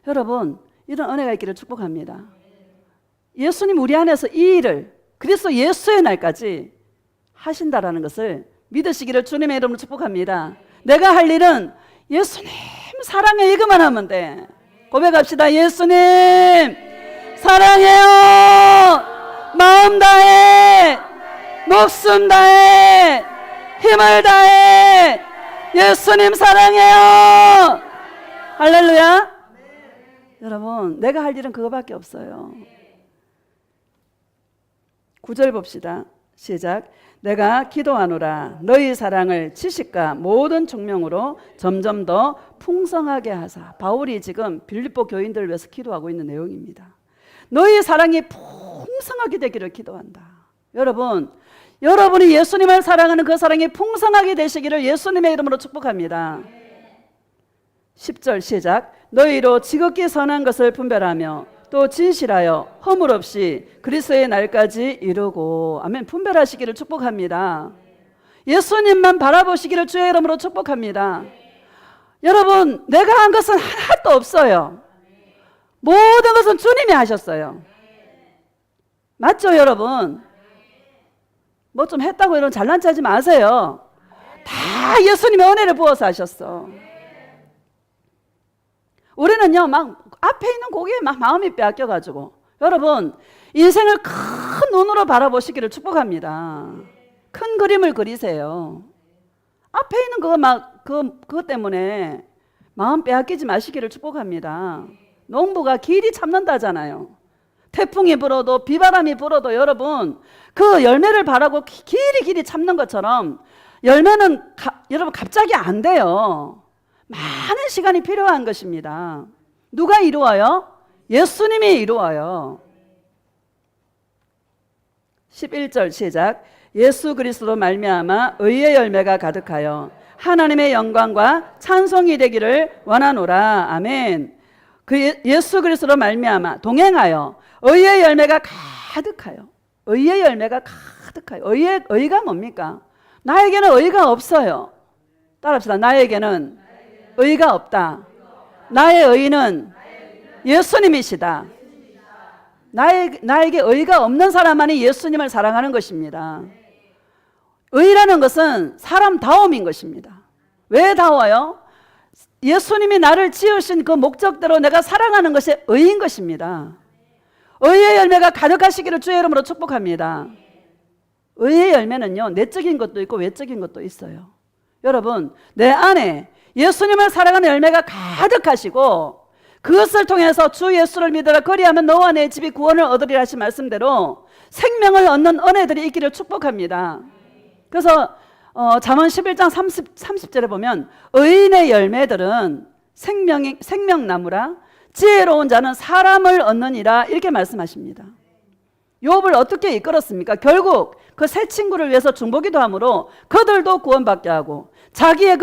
여러분 이런 은혜가 있기를 축복합니다. 예수님 우리 안에서 이 일을 그리스도 예수의 날까지 하신다라는 것을 믿으시기를 주님의 이름으로 축복합니다. 내가 할 일은 예수님 사랑해 이거만 하면 돼. 고백합시다. 예수님 사랑해요. 마음 다해, 목숨 다해, 힘을 다해. 예수님 사랑해요. 할렐루야. 여러분 내가 할 일은 그거밖에 없어요. 9절 봅시다. 시작. 내가 기도하노라 너희 사랑을 지식과 모든 총명으로 점점 더 풍성하게 하사. 바울이 지금 빌립보 교인들을 위해서 기도하고 있는 내용입니다. 너희 사랑이 풍성하게 되기를 기도한다. 여러분, 여러분이 예수님을 사랑하는 그 사랑이 풍성하게 되시기를 예수님의 이름으로 축복합니다. 10절 시작. 너희로 지극히 선한 것을 분별하며 또 진실하여 허물 없이 그리스도의 날까지 이루고. 아멘. 분별하시기를 축복합니다. 예수님만 바라보시기를 주의 이름으로 축복합니다. 여러분 내가 한 것은 하나도 없어요. 모든 것은 주님이 하셨어요. 맞죠 여러분? 뭐 좀 했다고 이런 잘난 체하지 마세요. 다 예수님의 은혜를 부어서 하셨어. 우리는요 막 앞에 있는 고기에 막 마음이 빼앗겨가지고. 여러분 인생을 큰 눈으로 바라보시기를 축복합니다. 큰 그림을 그리세요. 앞에 있는 그거 막 그것 때문에 마음 빼앗기지 마시기를 축복합니다. 농부가 길이 참는다잖아요. 태풍이 불어도 비바람이 불어도 여러분 그 열매를 바라고 길이 참는 것처럼 열매는 여러분 갑자기 안 돼요. 많은 시간이 필요한 것입니다. 누가 이루어요? 예수님이 이루어요. 11절 시작. 예수 그리스도로 말미암아 의의 열매가 가득하여 하나님의 영광과 찬송이 되기를 원하노라. 아멘. 그 예수 그리스도로 말미암아 동행하여 의의 열매가 가득하여. 의의 열매가 가득하여. 의가 뭡니까? 나에게는 의가 없어요. 따라합시다. 나에게는 의가 없다. 나의 의는 예수님이시다. 나에게 의가 없는 사람만이 예수님을 사랑하는 것입니다. 의라는 것은 사람다움인 것입니다. 왜 다워요? 예수님이 나를 지으신 그 목적대로 내가 살아가는 것이 의인 것입니다. 의의 열매가 가득하시기를 주의 이름으로 축복합니다. 의의 열매는요 내적인 것도 있고 외적인 것도 있어요. 여러분 내 안에 예수님을 사랑하는 열매가 가득하시고 그것을 통해서 주 예수를 믿으라 그리하면 너와 내 집이 구원을 얻으리라 하신 말씀대로 생명을 얻는 은혜들이 있기를 축복합니다. 그래서 잠언 11장 30절에 보면 의인의 열매들은 생명나무라 지혜로운 자는 사람을 얻느니라 이렇게 말씀하십니다. 욥을 어떻게 이끌었습니까? 결국 그 세 친구를 위해서 중보기도 함으로 그들도 구원받게 하고 자기의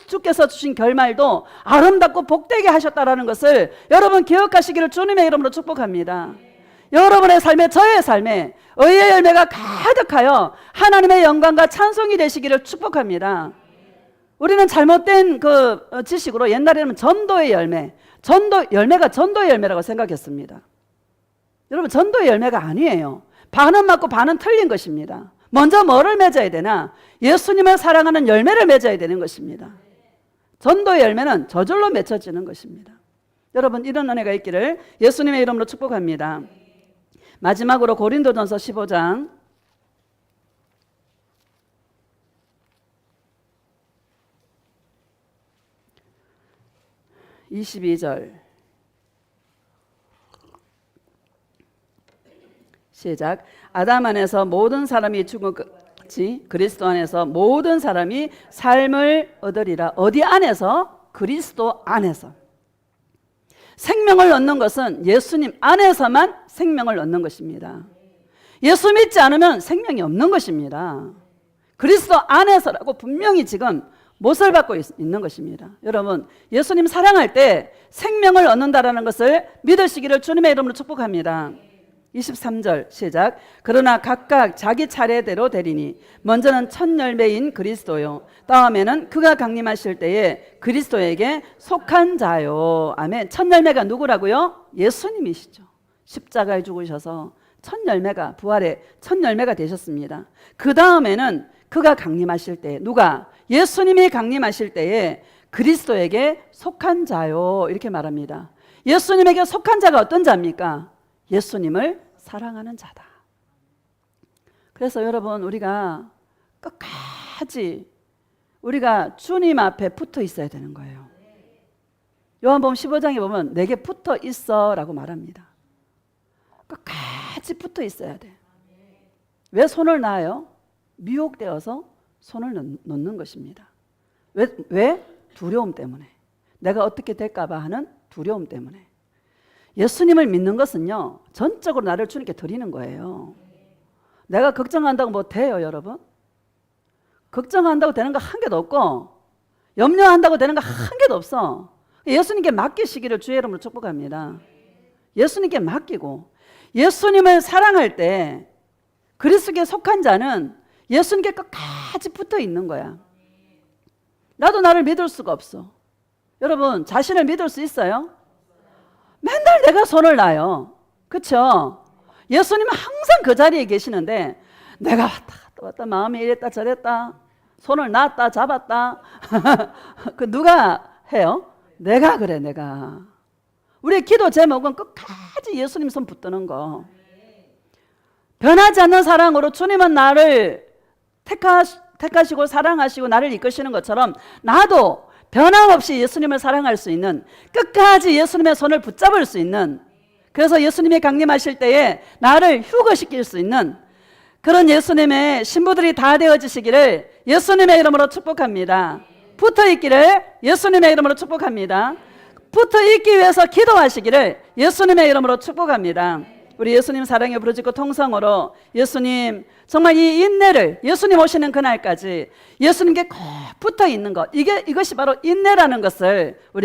주께서 주신 결말도 아름답고 복되게 하셨다라는 것을 여러분 기억하시기를 주님의 이름으로 축복합니다. 여러분의 삶에, 저의 삶에 의의 열매가 가득하여 하나님의 영광과 찬송이 되시기를 축복합니다. 우리는 잘못된 그 지식으로 옛날에는 전도의 열매, 열매가 전도의 열매라고 생각했습니다. 여러분, 전도의 열매가 아니에요. 반은 맞고 반은 틀린 것입니다. 먼저 뭐를 맺어야 되나? 예수님을 사랑하는 열매를 맺어야 되는 것입니다. 전도의 열매는 저절로 맺혀지는 것입니다. 여러분, 이런 은혜가 있기를 예수님의 이름으로 축복합니다. 마지막으로 고린도전서 15장 22절 시작. 아담 안에서 모든 사람이 죽은 같이 그리스도 안에서 모든 사람이 삶을 얻으리라. 어디 안에서? 그리스도 안에서. 생명을 얻는 것은 예수님 안에서만 생명을 얻는 것입니다. 예수 믿지 않으면 생명이 없는 것입니다. 그리스도 안에서라고 분명히 지금 못을 받고 있는 것입니다. 여러분, 예수님 사랑할 때 생명을 얻는다라는 것을 믿으시기를 주님의 이름으로 축복합니다. 23절 시작. 그러나 각각 자기 차례대로 되리니 먼저는 첫 열매인 그리스도요, 다음에는 그가 강림하실 때에 그리스도에게 속한 자요. 아멘. 첫 열매가 누구라고요? 예수님이시죠. 십자가에 죽으셔서 첫 열매가, 부활의 첫 열매가 되셨습니다. 그 다음에는 그가 강림하실 때, 누가? 예수님이 강림하실 때에 그리스도에게 속한 자요, 이렇게 말합니다. 예수님에게 속한 자가 어떤 자입니까? 예수님을 사랑하는 자다. 그래서 여러분, 우리가 끝까지 우리가 주님 앞에 붙어 있어야 되는 거예요. 요한복음 15장에 보면 내게 붙어 있어 라고 말합니다. 끝까지 붙어 있어야 돼. 왜 손을 놔요? 미혹되어서 손을 놓는 것입니다. 왜? 두려움 때문에. 내가 어떻게 될까 봐 하는 두려움 때문에. 예수님을 믿는 것은요, 전적으로 나를 주님께 드리는 거예요. 내가 걱정한다고 뭐 돼요, 여러분? 걱정한다고 되는 거 한 개도 없고, 염려한다고 되는 거 한 개도 없어. 예수님께 맡기시기를 주의 이름으로 축복합니다. 예수님께 맡기고, 예수님을 사랑할 때 그리스도께 속한 자는 예수님께 끝까지 붙어 있는 거야. 나도 나를 믿을 수가 없어. 여러분, 자신을 믿을 수 있어요? 맨날 내가 손을 놔요. 그렇죠? 예수님은 항상 그 자리에 계시는데 내가 왔다 갔다 왔다, 마음이 이랬다 저랬다, 손을 놨다 잡았다 그 누가 해요? 내가 그래, 내가. 우리의 기도 제목은 끝까지 예수님 손 붙드는 거. 변하지 않는 사랑으로 주님은 나를 택하시고 사랑하시고 나를 이끄시는 것처럼 나도 변함없이 예수님을 사랑할 수 있는, 끝까지 예수님의 손을 붙잡을 수 있는, 그래서 예수님이 강림하실 때에 나를 휴거시킬 수 있는 그런 예수님의 신부들이 다 되어지시기를 예수님의 이름으로 축복합니다. 붙어있기를 예수님의 이름으로 축복합니다. 붙어있기 위해서 기도하시기를 예수님의 이름으로 축복합니다. 우리 예수님 사랑에 부르짖고 통성으로 예수님, 정말 이 인내를, 예수님 오시는 그날까지 예수님께 꼭 붙어 있는 것, 이것이 바로 인내라는 것을 우리